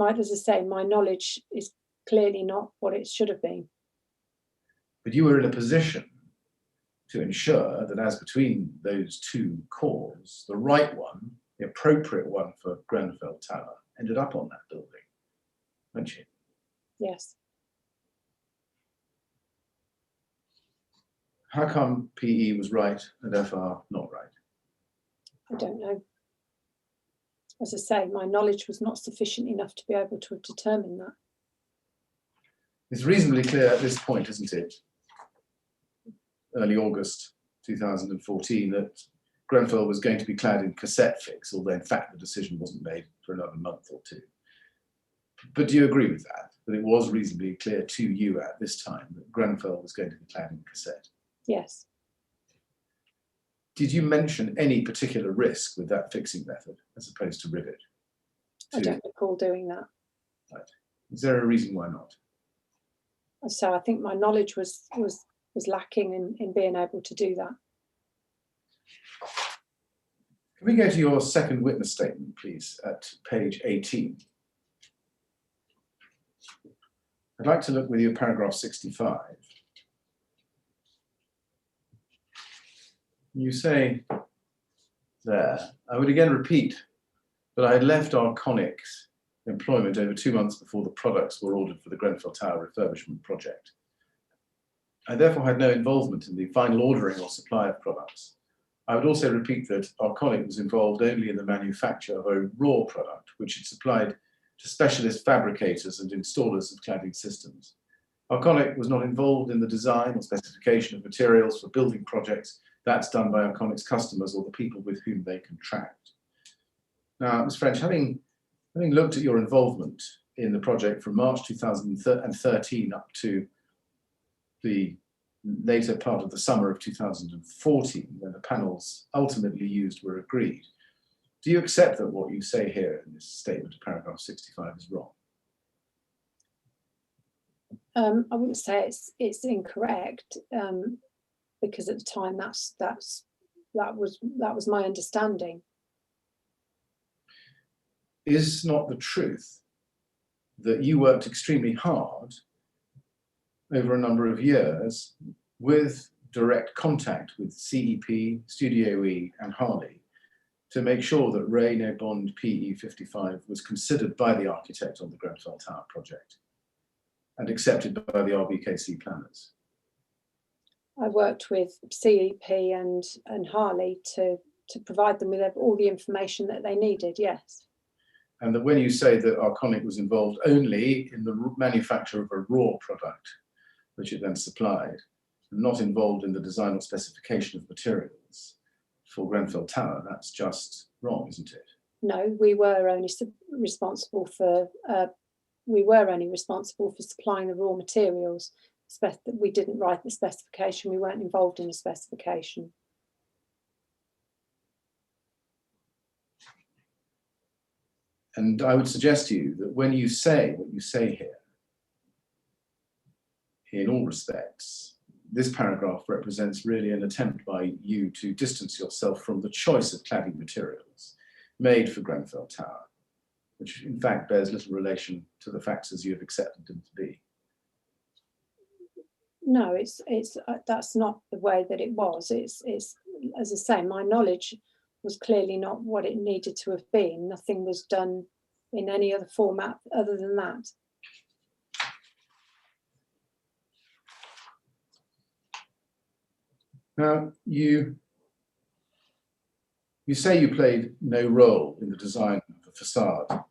As I say, my knowledge is clearly not what it should have been. But you were in a position to ensure that as between those two cores, the right one, the appropriate one for Grenfell Tower, ended up on that building, weren't you? Yes. How come PE was right and FR not right? I don't know. As I say, my knowledge was not sufficient enough to be able to determine that. It's reasonably clear at this point, isn't it, early August 2014, that Grenfell was going to be clad in cassette fix, although in fact the decision wasn't made for another month or two. But do you agree with that? That it was reasonably clear to you at this time that Grenfell was going to be clad in cassette? Yes. Did you mention any particular risk with that fixing method as opposed to rivet? I don't recall doing that. Right. Is there a reason why not? So I think my knowledge was lacking in being able to do that. Can we go to your second witness statement, please, at page 18? I'd like to look with you at paragraph 65. You say there, I would again repeat that I had left Arconic's employment over 2 months before the products were ordered for the Grenfell Tower refurbishment project. I therefore had no involvement in the final ordering or supply of products. I would also repeat that Arconic was involved only in the manufacture of a raw product, which it supplied to specialist fabricators and installers of cladding systems. Arconic was not involved in the design or specification of materials for building projects. That's done by Arconic's customers or the people with whom they contract. Now, Ms. French, having looked at your involvement in the project from March 2013 up to the later part of the summer of 2014, when the panels ultimately used were agreed, do you accept that what you say here in this statement of paragraph 65 is wrong? I wouldn't say it's incorrect, because at the time that was my understanding. Is not the truth that you worked extremely hard over a number of years with direct contact with CEP, Studio E and Harley to make sure that Ray No Bond PE 55 was considered by the architect on the Grenfell Tower project and accepted by the RBKC planners? I worked with CEP and Harley to provide them with all the information that they needed, yes. And that when you say that Arconic was involved only in the manufacture of a raw product, which it then supplied, and not involved in the design or specification of materials for Grenfell Tower, that's just wrong, isn't it? No, we were only responsible for supplying the raw materials. we didn't write the specification. We weren't involved in the specification. And I would suggest to you that when you say what you say here, in all respects, this paragraph represents really an attempt by you to distance yourself from the choice of cladding materials made for Grenfell Tower, which in fact bears little relation to the facts as you have accepted them to be. No, that's not the way that it was. It's as I say, my knowledge was clearly not what it needed to have been. Nothing was done in any other format other than that. Now, you say you played no role in the design of the facade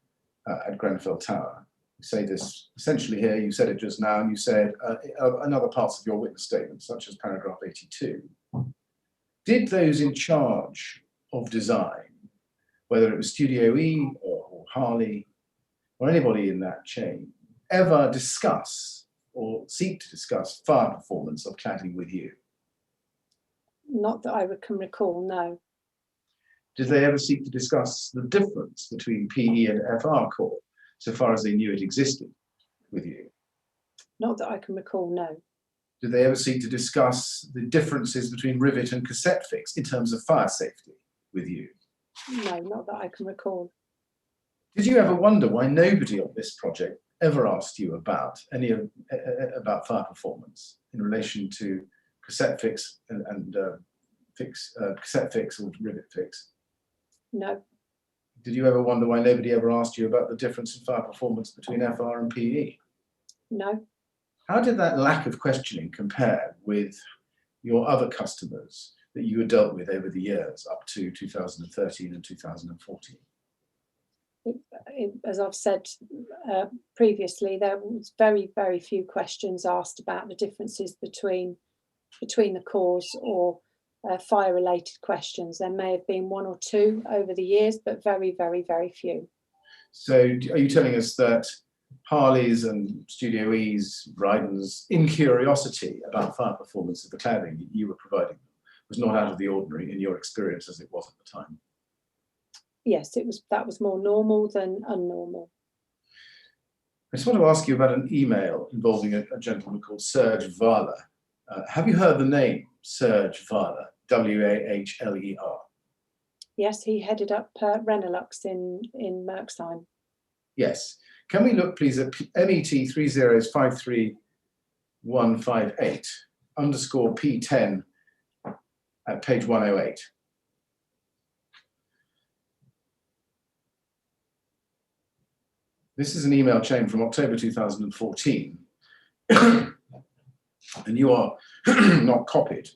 at Grenfell Tower. You say this essentially here, you said it just now, and you said in other parts of your witness statement, such as paragraph 82. Did those in charge of design, whether it was Studio E or Harley or anybody in that chain, ever discuss or seek to discuss fire performance of cladding with you? Not that I can recall, no. Did they ever seek to discuss the difference between PE and FR core, so far as they knew it existed, with you? Not that I can recall, no. Did they ever seek to discuss the differences between rivet and cassette fix in terms of fire safety with you? No, not that I can recall. Did you ever wonder why nobody on this project ever asked you about about fire performance in relation to cassette fix and cassette fix or rivet fix? No. Did you ever wonder why nobody ever asked you about the difference in fire performance between FR and PE? No. How did that lack of questioning compare with your other customers that you had dealt with over the years up to 2013 and 2014? As I've said previously, there was very, very few questions asked about the differences between the cores or fire-related questions. There may have been one or two over the years, but very, very, very few. So are you telling us that Harley's and Studio E's, Bryden's incuriosity about fire performance of the cladding you were providing them was not out of the ordinary in your experience as it was at the time? Yes, that was more normal than unnormal. I just want to ask you about an email involving a gentleman called Serge Wahler. Have you heard the name Serge Wahler, W-A-H-L-E-R? Yes, he headed up Renelux in Merksheim. Yes. Can we look, please, at MET 3053158 _ P10 at page 108. This is an email chain from October 2014, and you are not copied.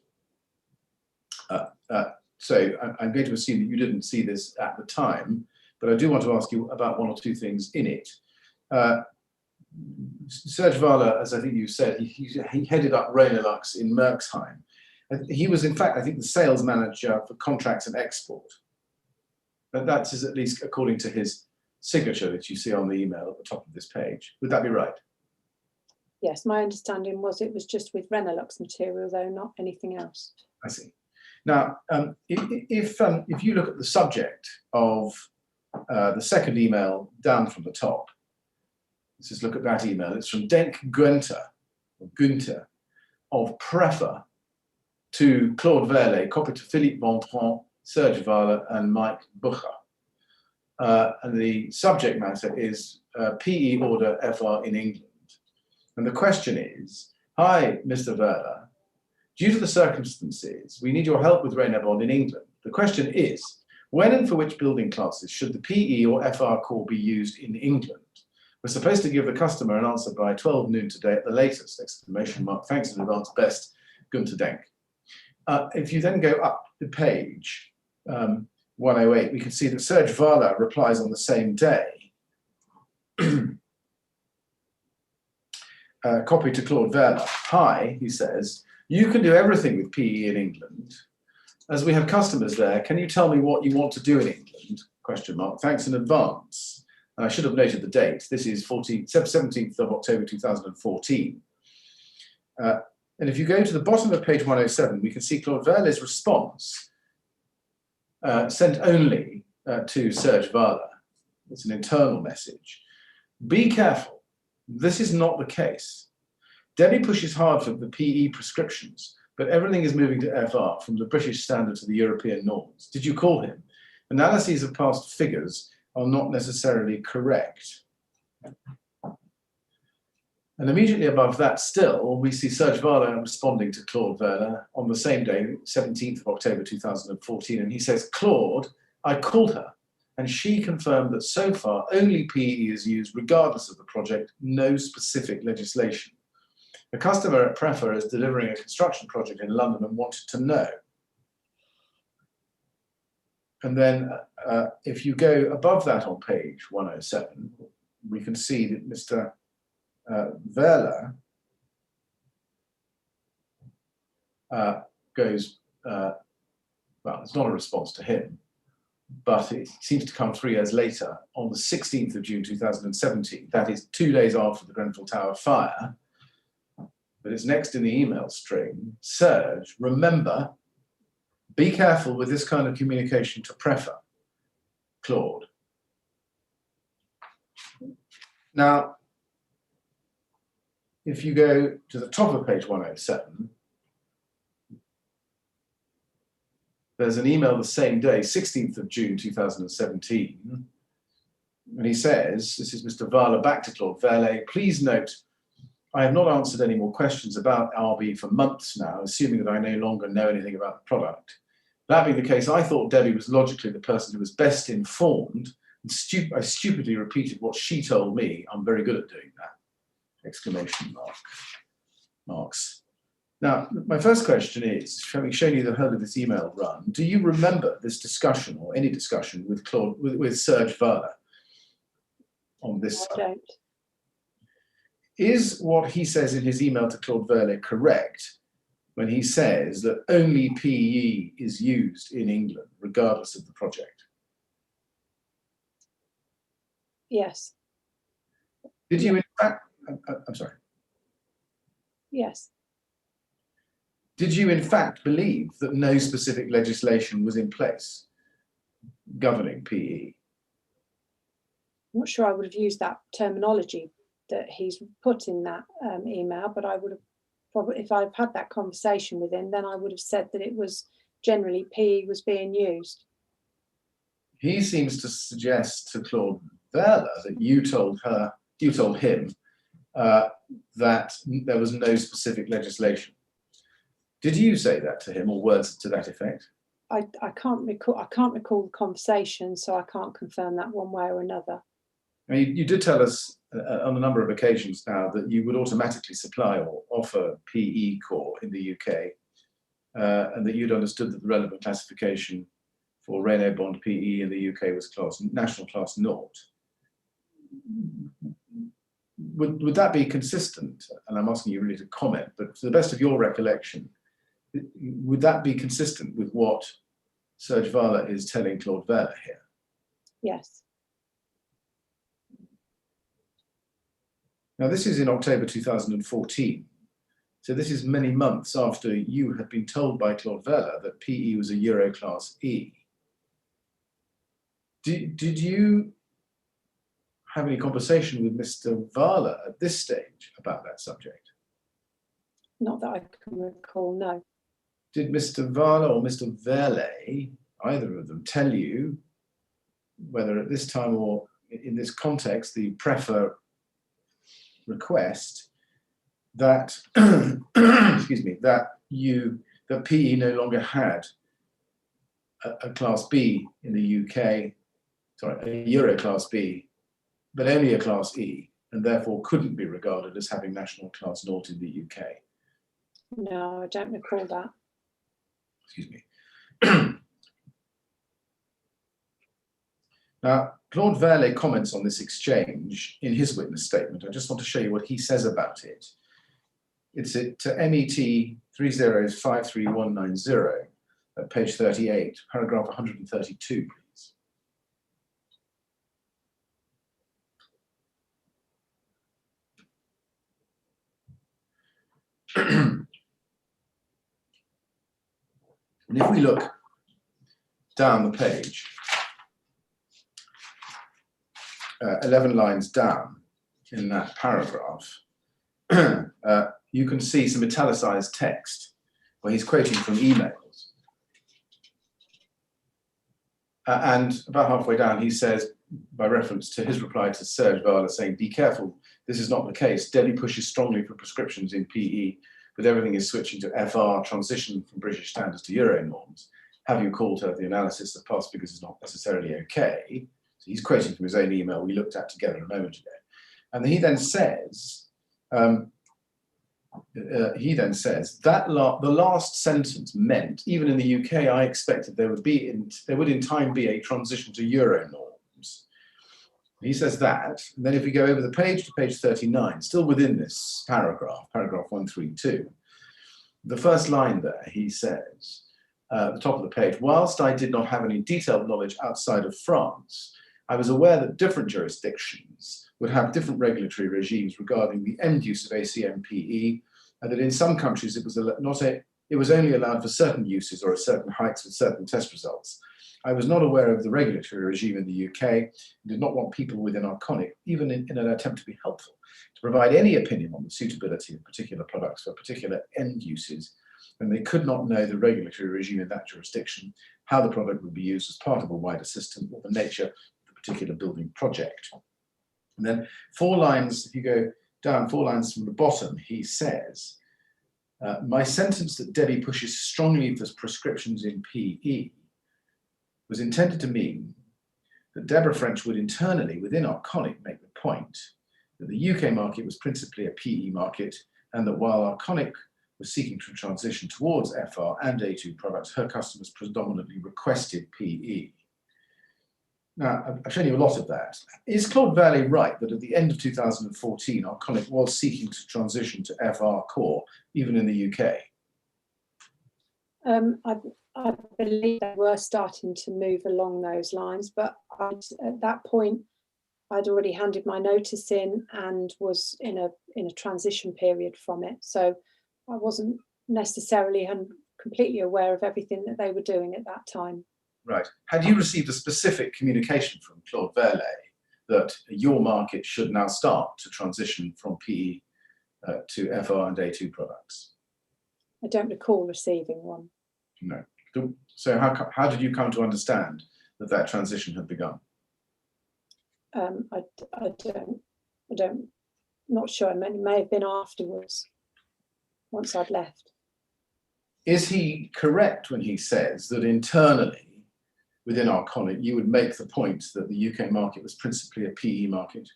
So I'm going to assume that you didn't see this at the time, but I do want to ask you about one or two things in it. Serge Wahler, as I think you said, he headed up Renelux in Merksheim. He was, in fact, I think, the sales manager for contracts and export. But that is at least according to his signature that you see on the email at the top of this page. Would that be right? Yes, my understanding was it was just with Renelux material, though, not anything else. I see. Now, if you look at the subject of the second email down from the top, let's just look at that email. It's from Denk Günther of Prefer to Claude Verlet, copy to Philippe Bontron, Serge Wahler, and Mike Bucher. And the subject matter is PE order FR in England. And the question is, hi, Mr. Verler, due to the circumstances, we need your help with Renebond in England. The question is, when and for which building classes should the PE or FR core be used in England? We're supposed to give the customer an answer by 12 noon today at the latest, exclamation mark. Thanks in advance, best, Günther Denk. If you then go up the page, 108, we can see that Serge Wahler replies on the same day. Copy to Claude Verler. Hi, he says, you can do everything with PE in England. As we have customers there, can you tell me what you want to do in England? Question mark. Thanks in advance. And I should have noted the date. This is 17th of October 2014. And if you go to the bottom of page 107, we can see Claude Verlet's response sent only to Serge Vala. It's an internal message. Be careful. This is not the case. Debbie pushes hard for the PE prescriptions, but everything is moving to FR from the British standard to the European norms. Did you call him? Analyses of past figures are not necessarily correct. And immediately above that still, we see Serge Vala responding to Claude Verlet on the same day, 17th of October 2014, and he says, Claude, I called her, and she confirmed that so far only PE is used regardless of the project, no specific legislation. The customer at Prefer is delivering a construction project in London and wanted to know. And then if you go above that on page 107, we can see that Mr. Verlet goes, well, it's not a response to him, but it seems to come 3 years later on the 16th of June 2017. That is 2 days after the Grenfell Tower fire. But it's next in the email string. Serge, remember, be careful with this kind of communication to Prefer. Claude. Now, if you go to the top of page 107, there's an email the same day, 16th of June 2017, and he says, this is Mr. Vala back to Claude Verlet, please note, I have not answered any more questions about RB for months now, assuming that I no longer know anything about the product. That being the case, I thought Debbie was logically the person who was best informed, and I stupidly repeated what she told me. I'm very good at doing that. Exclamation marks. Now, my first question is, having shown you the whole of this email run, do you remember this discussion or any discussion with with Serge Vala on this? I don't. Is what he says in his email to Claude Verlet correct when he says that only PE is used in England, regardless of the project? Yes. Did you in fact, I'm sorry. Yes. Did you in fact believe that no specific legislation was in place governing PE? I'm not sure I would have used that terminology that he's put in that email, but I would have probably, if I've had that conversation with him, then I would have said that it was generally PE was being used. He seems to suggest to Claude Verlet that you told him that there was no specific legislation. Did you say that to him, or words to that effect? I can't recall the conversation, so I can't confirm that one way or another. I mean, you did tell us on a number of occasions now that you would automatically supply or offer PE core in the UK, and that you'd understood that the relevant classification for Renault Bond PE in the UK was national class 0. Would that be consistent? And I'm asking you really to comment, but to the best of your recollection, would that be consistent with what Serge Vala is telling Claude Verlet here? Yes. Now, this is in October 2014. So this is many months after you had been told by Claude Verlet that PE was a Euro Class E. Did you have any conversation with Mr. Vala at this stage about that subject? Not that I can recall, no. Did Mr. Vala or Mr. Verlet, either of them, tell you, whether at this time or in this context, the Prefer request, that excuse me, that PE no longer had a Class B in the UK, sorry, a Euro Class B, but only a Class E, and therefore couldn't be regarded as having national Class 0 in the UK? No, I don't recall that. Excuse me. Now, Claude Verlet comments on this exchange in his witness statement. I just want to show you what he says about it. It's at MET 3053190 at page 38, paragraph 132, please. And if we look down the page, 11 lines down in that paragraph, you can see some italicized text where he's quoting from emails. And about halfway down, he says, by reference to his reply to Serge Varla, saying, "Be careful, this is not the case. Delhi pushes strongly for prescriptions in PE, but everything is switching to FR, transition from British standards to Euro norms. Have you called her? The analysis of past figures is not necessarily okay." So he's quoting from his own email we looked at together a moment ago. And he then says, that the last sentence meant, even in the UK, I expected there would in time be a transition to Euro norms. He says that, and then if we go over the page to page 39, still within this paragraph 132, the first line there, he says, at the top of the page, whilst I did not have any detailed knowledge outside of France, I was aware that different jurisdictions would have different regulatory regimes regarding the end use of ACMPE, and that in some countries it was only allowed for certain uses or at certain heights with certain test results. I was not aware of the regulatory regime in the UK and did not want people within Arconic, even in an attempt to be helpful, to provide any opinion on the suitability of particular products for particular end uses when they could not know the regulatory regime in that jurisdiction, how the product would be used as part of a wider system, or the nature of the particular building project. And then 4 lines, if you go down 4 lines from the bottom, he says, my sentence that Debbie pushes strongly for prescriptions in PE was intended to mean that Deborah French would internally, within Arconic, make the point that the UK market was principally a PE market, and that while Arconic was seeking to transition towards FR and A2 products, her customers predominantly requested PE. Now, I've shown you a lot of that. Is Claude Vallée right that at the end of 2014, Arconic was seeking to transition to FR core, even in the UK? I believe they were starting to move along those lines, but at that point, I'd already handed my notice in and was in a transition period from it. So I wasn't necessarily completely aware of everything that they were doing at that time. Right. Had you received a specific communication from Claude Vallée that your market should now start to transition from PE to FR and A2 products? I don't recall receiving one. No. So how did you come to understand that that transition had begun? I don't, not sure. It may have been afterwards, once I'd left. Is he correct when he says that internally, within Arconic, you would make the point that the UK market was principally a PE market?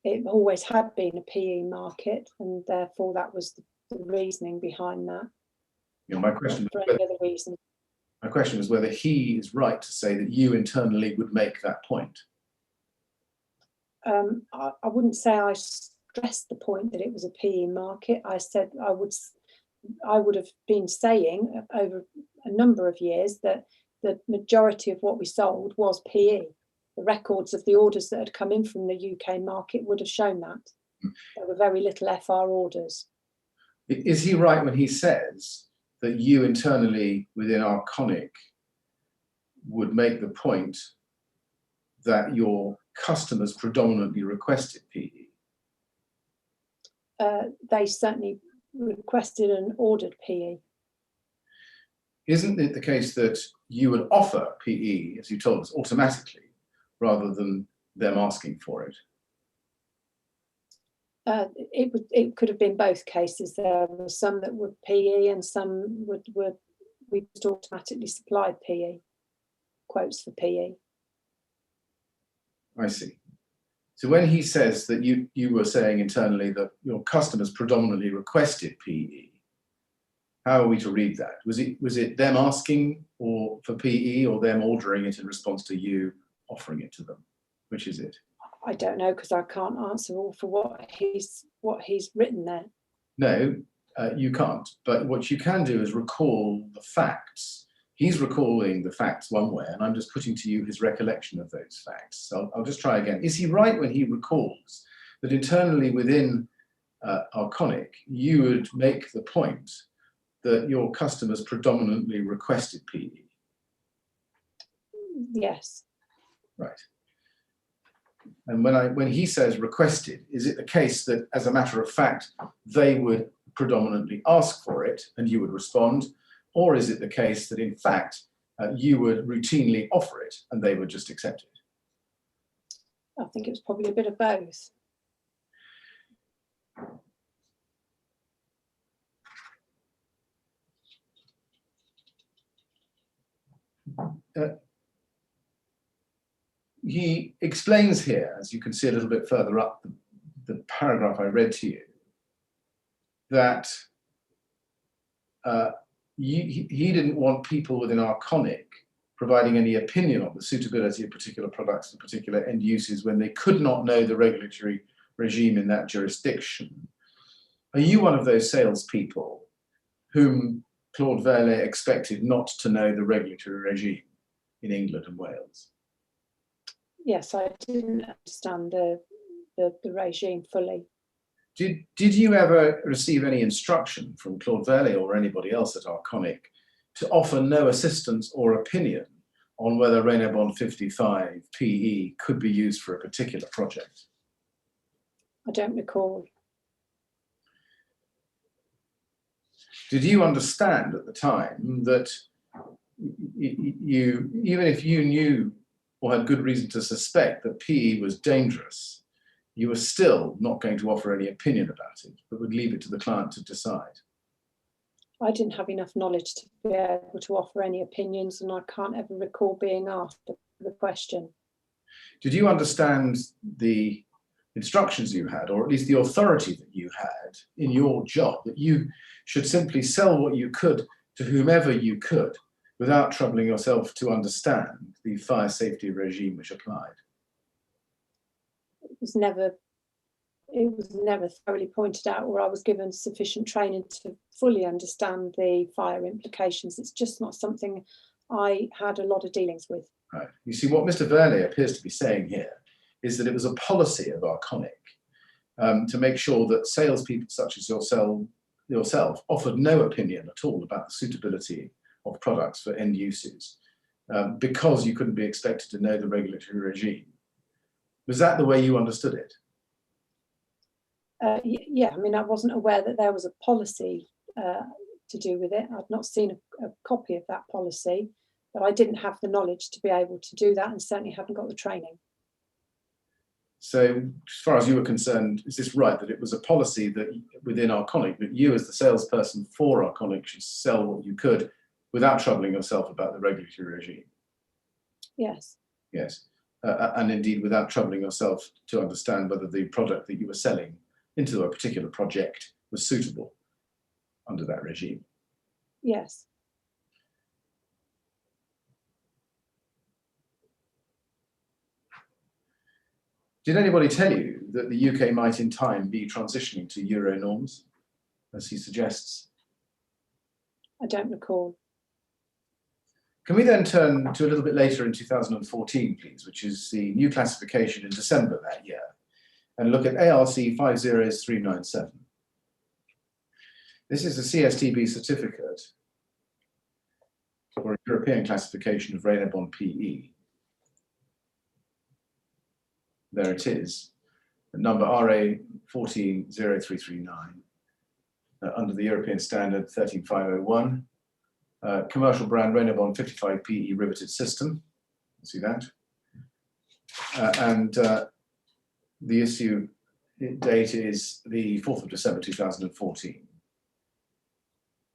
It always had been a PE market, and therefore that was the reasoning behind that. You know, my question was whether he is right to say that you internally would make that point. I wouldn't say I stressed the point that it was a PE market. I said I would have been saying over a number of years that the majority of what we sold was PE. The records of the orders that had come in from the UK market would have shown that. There were very little FR orders. Is he right when he says that you internally within Arconic would make the point that your customers predominantly requested PE? They certainly requested and ordered PE. Isn't it the case that you would offer PE, as you told us, automatically, rather than them asking for it? It could have been both cases. There were some that were PE and some we just automatically supplied PE, quotes for PE. I see. So when he says that you were saying internally that your customers predominantly requested PE, how are we to read that? Was it them asking for PE or them ordering it in response to you offering it to them? Which is it? I don't know, because I can't answer all for what he's written there. No, you can't. But what you can do is recall the facts. He's recalling the facts one way, and I'm just putting to you his recollection of those facts. So I'll just try again. Is he right when he recalls that internally within Arconic, you would make the point that your customers predominantly requested PE. Yes. Right. And when he says requested, is it the case that, as a matter of fact, they would predominantly ask for it and you would respond? Or is it the case that, in fact, you would routinely offer it and they would just accept it? I think it was probably a bit of both. He explains here, as you can see a little bit further up the paragraph I read to you, that he didn't want people within Arconic providing any opinion on the suitability of particular products and particular end uses when they could not know the regulatory regime in that jurisdiction. Are you one of those salespeople whom Claude Verlet expected not to know the regulatory regime in England and Wales? Yes, I didn't understand the regime fully. Did you ever receive any instruction from Claude Verlet or anybody else at Arconic to offer no assistance or opinion on whether Reynobond 55 PE could be used for a particular project? I don't recall. Did you understand at the time that you, even if you knew or had good reason to suspect that PE was dangerous, you were still not going to offer any opinion about it, but would leave it to the client to decide? I didn't have enough knowledge to be able to offer any opinions, and I can't ever recall being asked the question. Did you understand the instructions you had, or at least the authority that you had in your job, that you should simply sell what you could to whomever you could without troubling yourself to understand the fire safety regime which applied? It was never thoroughly pointed out, or I was given sufficient training to fully understand the fire implications. It's just not something I had a lot of dealings with. Right. You see, what Mr. Verlet appears to be saying here is that it was a policy of Arconic to make sure that salespeople such as yourself offered no opinion at all about the suitability of products for end uses because you couldn't be expected to know the regulatory regime. Was that the way you understood it? Yeah, I mean, I wasn't aware that there was a policy to do with it. I'd not seen a copy of that policy, but I didn't have the knowledge to be able to do that, and certainly hadn't got the training. So, as far as you were concerned, is this right, that it was a policy that within Arconic, that you as the salesperson for Arconic should sell what you could without troubling yourself about the regulatory regime? Yes. Yes, and indeed without troubling yourself to understand whether the product that you were selling into a particular project was suitable under that regime? Yes. Did anybody tell you that the UK might in time be transitioning to Euro norms, as he suggests? I don't recall. Can we then turn to a little bit later in 2014, please, which is the new classification in December that year, and look at ARC 50397. This is a CSTB certificate for a European classification of Reynobond PE. There it is, number RA 140339, under the European standard 13501, commercial brand Reynobond 55 PE riveted system. You see that? And the issue date is the 4th of December 2014.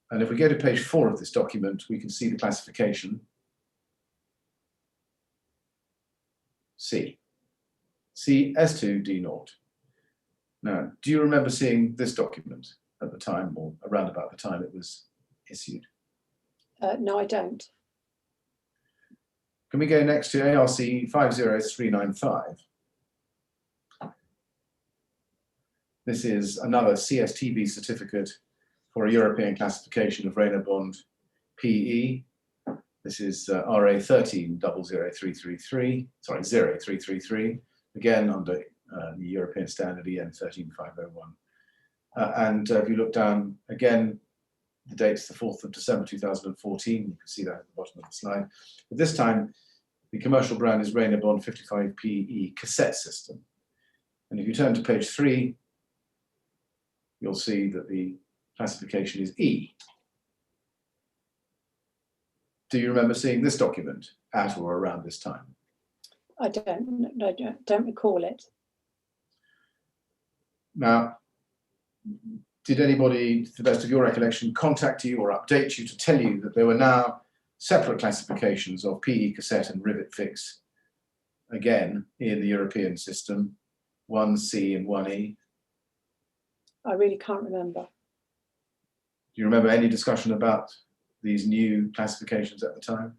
And if we go to page 4 of this document, we can see the classification C. C S2 D0. Now, do you remember seeing this document at the time, or around about the time it was issued? No, I don't. Can we go next to ARC 50395? This is another CSTB certificate for a European classification of Reynobond PE. This is RA 13 sorry, 0333, again under the European standard EN 13501. And if you look down again, the date's the 4th of December 2014. You can see that at the bottom of the slide. But this time, the commercial brand is Rainer Bond 55PE cassette system. And if you turn to page 3, you'll see that the classification is E. Do you remember seeing this document at or around this time? I don't recall it. Now, did anybody, to the best of your recollection, contact you or update you to tell you that there were now separate classifications of PE cassette and rivet fix, again, in the European system, 1C and 1E? I really can't remember. Do you remember any discussion about these new classifications at the time?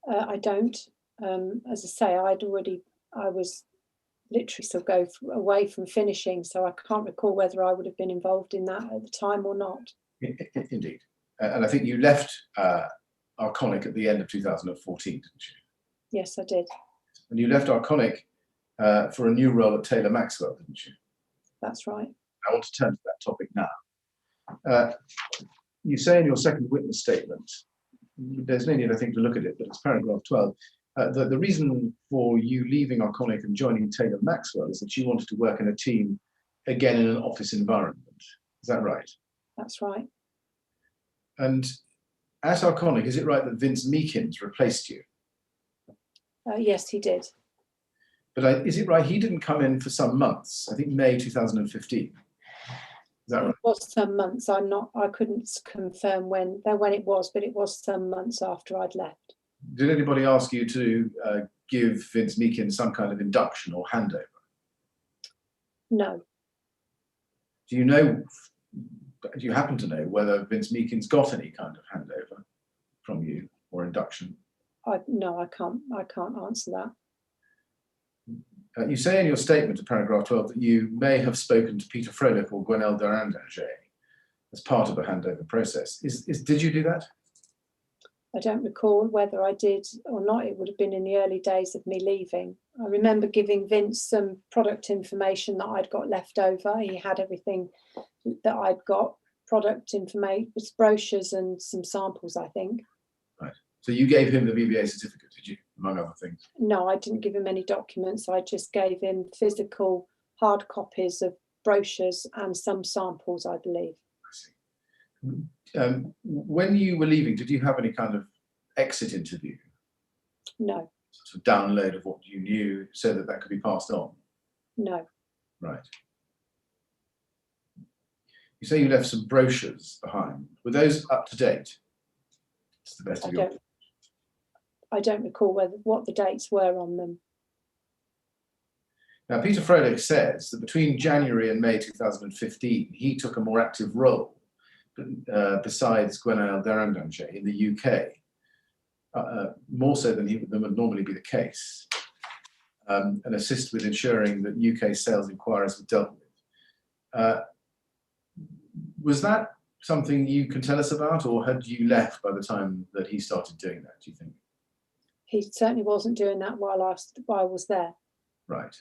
I don't. As I say, I was literally still away from finishing, so I can't recall whether I would have been involved in that at the time or not. Indeed. And I think you left Arconic at the end of 2014, didn't you? Yes, I did. And you left Arconic for a new role at Taylor Maxwell, didn't you? That's right. I want to turn to that topic now. You say in your second witness statement, there's no need, I think, to look at it, but it's paragraph 12, that the reason for you leaving Arconic and joining Taylor Maxwell is that you wanted to work in a team, again, in an office environment. Is that right? That's right. And at Arconic, is it right that Vince Meekins replaced you? Yes, he did. But is it right he didn't come in for some months? I think May 2015. Is that right? It was some months. I couldn't confirm when it was, but it was some months after I'd left. Did anybody ask you to give Vince Meekins some kind of induction or handover? No. Do you happen to know whether Vince Meekins got any kind of handover from you or induction? No, I can't answer that. You say in your statement to paragraph 12 that you may have spoken to Peter Frodeck or Grenfell Tower as part of the handover process. Did you do that? I don't recall whether I did or not. It would have been in the early days of me leaving. I remember giving Vince some product information that I'd got left over. He had everything that I'd got, product information, brochures and some samples, I think. Right. So you gave him the Bba certificate, did you, among other things? No, I didn't give him any documents. I just gave him physical hard copies of brochures and some samples, I believe. I see. When you were leaving, did you have any kind of exit interview? No. Sort of download of what you knew so that could be passed on? No. Right. You say you left some brochures behind. Were those up to date? It's the best of your... I don't recall what the dates were on them. Now, Peter Frodeck says that between January and May 2015, he took a more active role besides Grenfell Tower Inquiry in the UK, more so than would normally be the case, and assist with ensuring that UK sales inquiries were dealt with. Was that something you can tell us about, or had you left by the time that he started doing that, do you think? He certainly wasn't doing that while I was there. Right.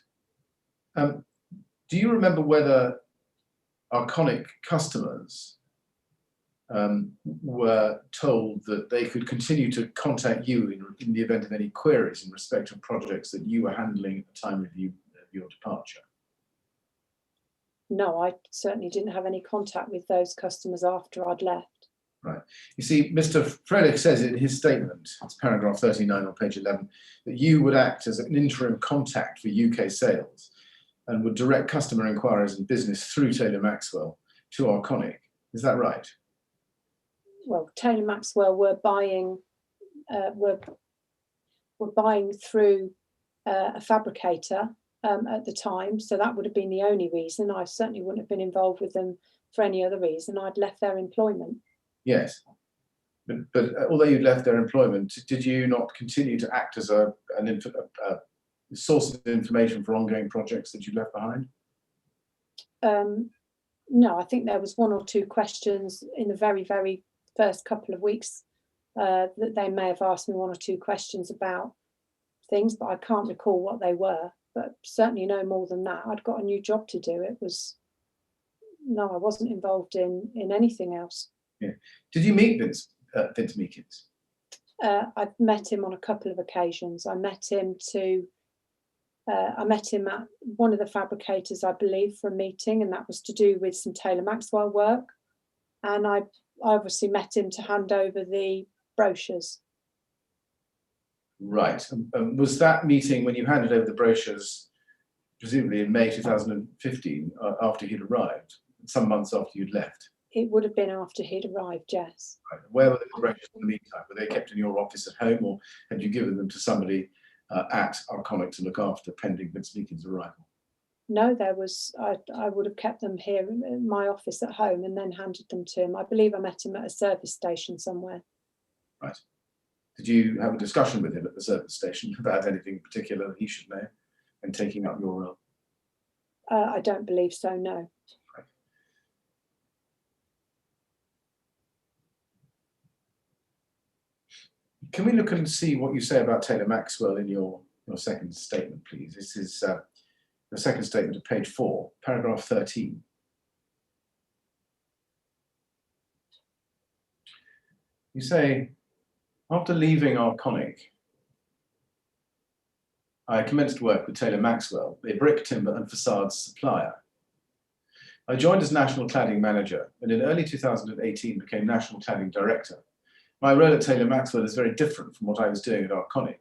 Do you remember whether Arconic customers were told that they could continue to contact you in the event of any queries in respect of projects that you were handling at the time of your departure? No, I certainly didn't have any contact with those customers after I'd left. Right. You see, Mr. Frodeck says in his statement, it's paragraph 39 on page 11, that you would act as an interim contact for UK sales and would direct customer inquiries and business through Taylor Maxwell to Arconic. Is that right? Well, Taylor Maxwell were buying through a fabricator at the time, so that would have been the only reason. I certainly wouldn't have been involved with them for any other reason. I'd left their employment. Yes, but although you left their employment, did you not continue to act as a source of information for ongoing projects that you left behind? No, I think there was one or two questions in the very, very first couple of weeks that they may have asked me one or two questions about things, but I can't recall what they were. But certainly no more than that. I'd got a new job to do. It was no, I wasn't involved in anything else. Yeah. Did you meet Vince Meekins? I've met him on a couple of occasions. I met him at one of the fabricators, I believe, for a meeting, and that was to do with some Taylor Maxwell work. And I obviously met him to hand over the brochures. Right. Was that meeting when you handed over the brochures, presumably in May 2015, after he'd arrived, some months after you'd left? It would have been after he'd arrived, yes. Right. Where were the brochures in the meantime? Were they kept in your office at home, or had you given them to somebody at Arconic to look after pending Vince Meekins' arrival? No, I would have kept them here in my office at home and then handed them to him. I believe I met him at a service station somewhere. Right. Did you have a discussion with him at the service station about anything particular that he should know and taking up your role? I don't believe so, no. Right. Can we look and see what you say about Taylor Maxwell in your second statement, please? This is the second statement of page 4, paragraph 13. You say, after leaving Arconic, I commenced work with Taylor Maxwell, a brick, timber and facades supplier. I joined as National Cladding Manager and in early 2018 became National Cladding Director. My role at Taylor Maxwell is very different from what I was doing at Arconic.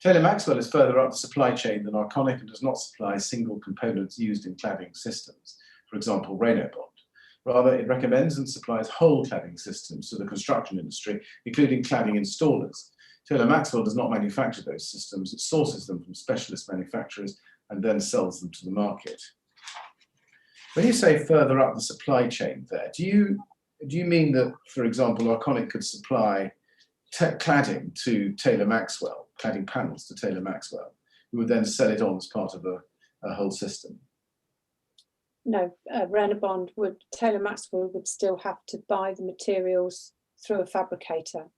Taylor Maxwell is further up the supply chain than Arconic and does not supply single components used in cladding systems, for example, Rhenobond. Rather, it recommends and supplies whole cladding systems to the construction industry, including cladding installers. Taylor Maxwell does not manufacture those systems, it sources them from specialist manufacturers and then sells them to the market. When you say further up the supply chain there, do you mean that, for example, Arconic could supply cladding to Taylor Maxwell, cladding panels to Taylor Maxwell, who would then sell it on as part of a whole system? No, Taylor Maxwell would still have to buy the materials through a fabricator.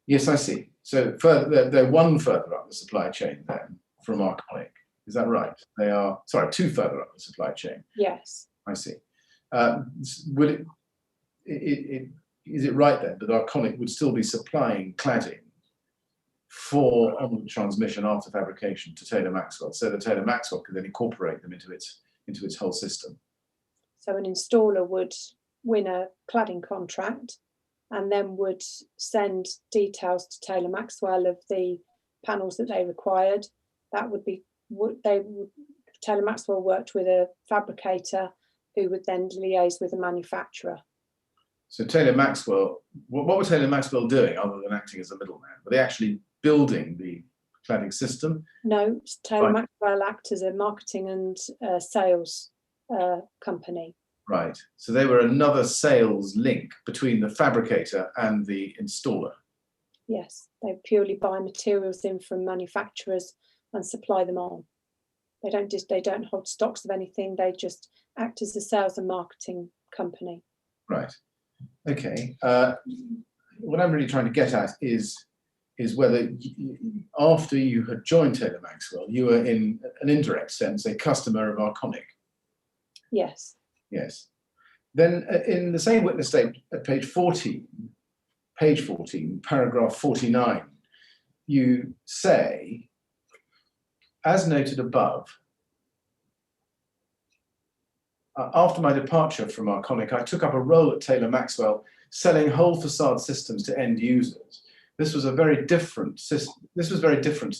Yes, I see. So they're one further up the supply chain then from Arconic. Is that right? They are, sorry, two further up the supply chain. Yes. I see. Is it right then that Arconic would still be supplying cladding for onward transmission after fabrication to Taylor Maxwell, so that Taylor Maxwell could then incorporate them into its whole system? So an installer would win a cladding contract and then would send details to Taylor Maxwell of the panels that they required. That would be Taylor Maxwell worked with a fabricator who would then liaise with the manufacturer. So Taylor Maxwell, what were Taylor Maxwell doing other than acting as a middleman? Were they actually building the cladding system? No, Taylor Maxwell acted as a marketing and sales company. Right. So they were another sales link between the fabricator and the installer. Yes, they purely buy materials in from manufacturers and supply them on. They don't hold stocks of anything. They just act as a sales and marketing company. Right. Okay. What I'm really trying to get at is whether after you had joined Taylor Maxwell, you were in an indirect sense a customer of Arconic. Yes. Yes. Then in the same witness statement at page 14, paragraph 49, you say, as noted above, after my departure from Arconic, I took up a role at Taylor Maxwell selling whole facade systems to end users. This was very different to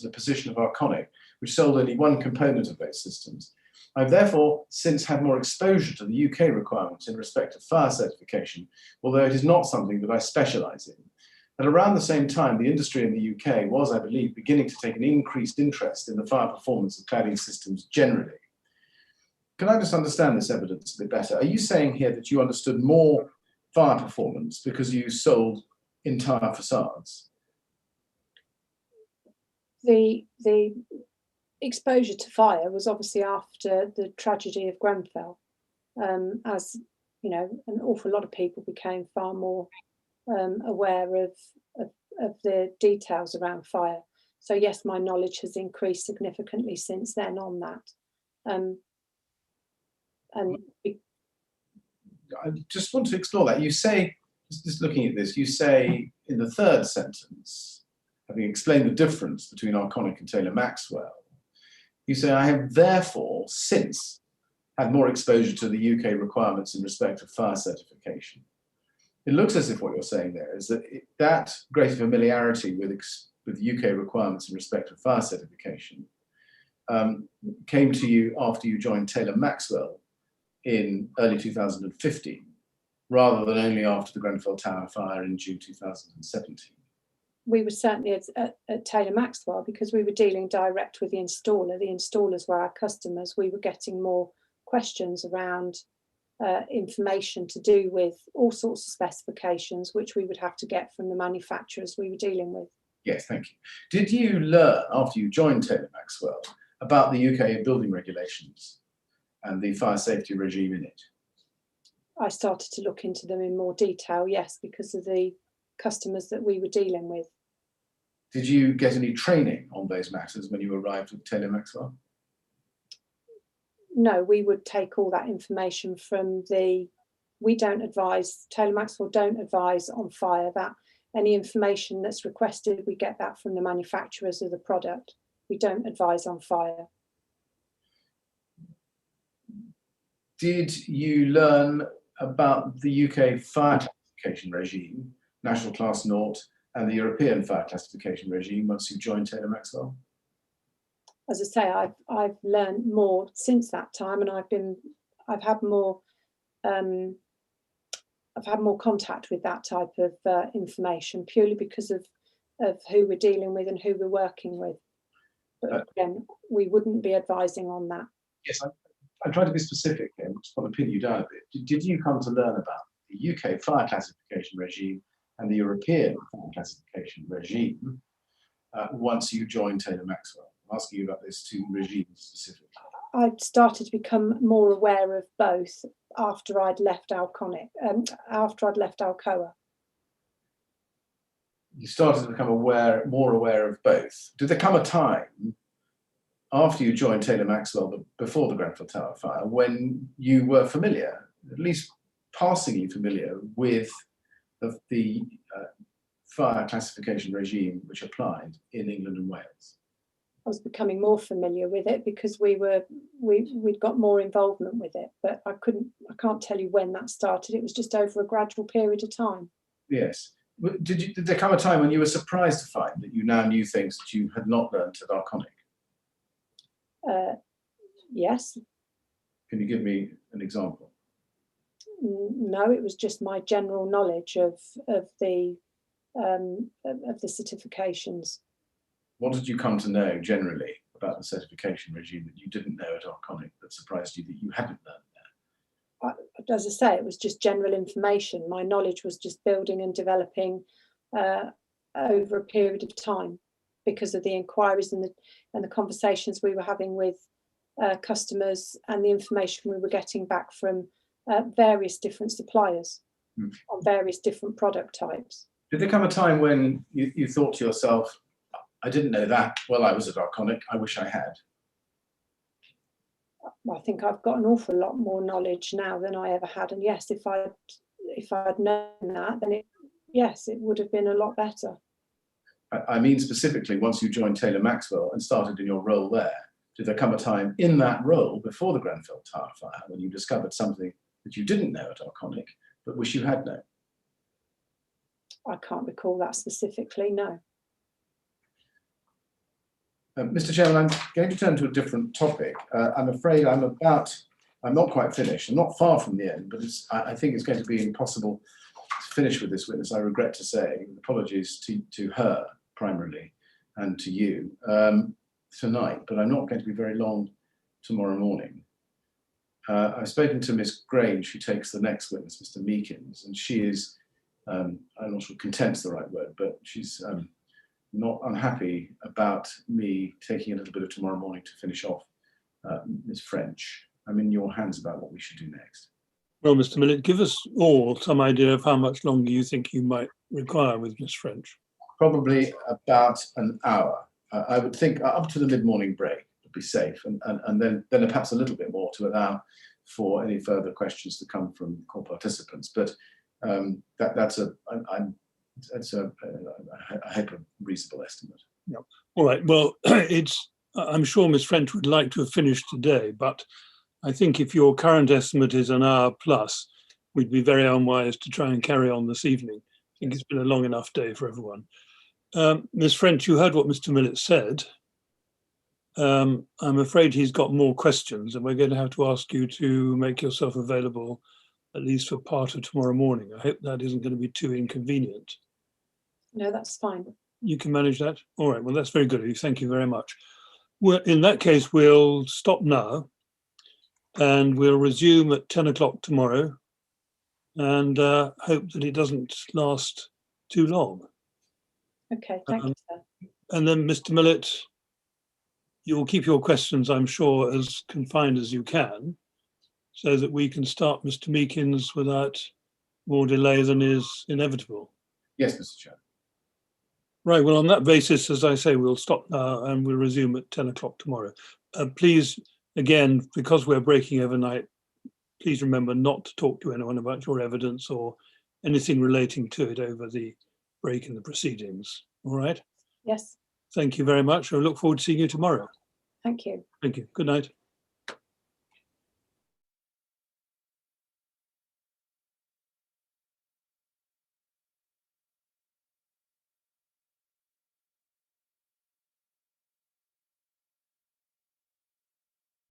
the position of Arconic, which sold only one component of those systems. I've therefore since had more exposure to the UK requirements in respect of fire certification, although it is not something that I specialise in. At around the same time, the industry in the UK was, I believe, beginning to take an increased interest in the fire performance of cladding systems generally. Can I just understand this evidence a bit better? Are you saying here that you understood more fire performance because you sold entire facades? The exposure to fire was obviously after the tragedy of Grenfell, as you know, an awful lot of people became far more aware of the details around fire. So yes, my knowledge has increased significantly since then on that. I just want to explore that. You say, just looking at this, you say in the third sentence, having explained the difference between Arconic and Taylor Maxwell, you say, I have therefore since had more exposure to the UK requirements in respect of fire certification. It looks as if what you're saying there is that that greater familiarity with UK requirements in respect of fire certification came to you after you joined Taylor Maxwell in early 2015, rather than only after the Grenfell Tower fire in June 2017. We were certainly at Taylor Maxwell because we were dealing direct with the installer. The installers were our customers. We were getting more questions around information to do with all sorts of specifications, which we would have to get from the manufacturers we were dealing with. Yes, thank you. Did you learn, after you joined Taylor Maxwell, about the UK building regulations and the fire safety regime in it? I started to look into them in more detail, yes, because of the customers that we were dealing with. Did you get any training on those matters when you arrived at Taylor Maxwell? No, we would take all that information from we don't advise, Taylor Maxwell don't advise on fire. That any information that's requested, we get that from the manufacturers of the product. We don't advise on fire. Did you learn about the UK fire classification regime, National Class Naught, and the European fire classification regime once you joined Taylor Maxwell? As I say, I've learned more since that time, and I've had more contact with that type of information purely because of who we're dealing with and who we're working with. But again, we wouldn't be advising on that. Yes, I'm trying to be specific here. I just want to pin you down a bit. Did you come to learn about the UK fire classification regime and the European fire classification regime once you joined Taylor Maxwell? I'm asking you about those two regimes specifically. I started to become more aware of both after I'd left Arconic, after I'd left Alcoa. You started to become more aware of both. Did there come a time after you joined Taylor Maxwell, but before the Grenfell Tower fire, when you were familiar, at least passingly familiar, with the fire classification regime which applied in England and Wales? I was becoming more familiar with it because we'd got more involvement with it, but I can't tell you when that started. It was just over a gradual period of time. Yes. Did there come a time when you were surprised to find that you now knew things that you had not learned at Arconic? Yes. Can you give me an example? No, it was just my general knowledge of the certifications. What did you come to know generally about the certification regime that you didn't know at Arconic that surprised you that you hadn't learned there? As I say, it was just general information. My knowledge was just building and developing over a period of time because of the inquiries and the conversations we were having with customers and the information we were getting back from various different suppliers on various different product types. Did there come a time when you thought to yourself, I didn't know that while I was at Arconic, I wish I had? I think I've got an awful lot more knowledge now than I ever had, and yes, if I'd known that, then it would have been a lot better. I mean specifically, once you joined Taylor Maxwell and started in your role there, did there come a time in that role before the Grenfell Tower fire when you discovered something that you didn't know at Arconic but wish you had known? I can't recall that specifically, no. Mr. Chairman, I'm going to turn to a different topic. I'm afraid I'm not quite finished. I'm not far from the end, but I think it's going to be impossible to finish with this witness, I regret to say. Apologies to her, primarily, and to you tonight, but I'm not going to be very long tomorrow morning. I've spoken to Miss Grange, who takes the next witness, Mr. Meekins, and she is, I'm not sure content's the right word, but she's not unhappy about me taking a little bit of tomorrow morning to finish off Ms. French. I'm in your hands about what we should do next. Well, Mr. Millett, give us all some idea of how much longer you think you might require with Ms. French. Probably about an hour. I would think up to the mid-morning break would be safe, and then perhaps a little bit more to allow for any further questions to come from call participants. But that's a I hope a reasonable estimate. Yeah. All right. Well, I'm sure Ms. French would like to have finished today, but I think if your current estimate is an hour plus, we'd be very unwise to try and carry on this evening. I think it's been a long enough day for everyone. Ms. French, you heard what Mr. Millett said. I'm afraid he's got more questions, and we're going to have to ask you to make yourself available at least for part of tomorrow morning. I hope that isn't going to be too inconvenient. No, that's fine. You can manage that? All right, well, that's very good of you. Thank you very much. Well, in that case, we'll stop now and we'll resume at 10 o'clock tomorrow and hope that it doesn't last too long. Okay, thank you, sir. And then, Mr. Millett, you'll keep your questions, I'm sure, as confined as you can, so that we can start Mr. Meakins without more delay than is inevitable. Yes, Mr. Chair. Right, well, on that basis, as I say, we'll stop now and we'll resume at 10 o'clock tomorrow. Please, again, because we're breaking overnight, please remember not to talk to anyone about your evidence or anything relating to it over the break in the proceedings. All right? Yes, Thank you very much. I look forward to seeing you tomorrow. thank you. Thank you. Good night.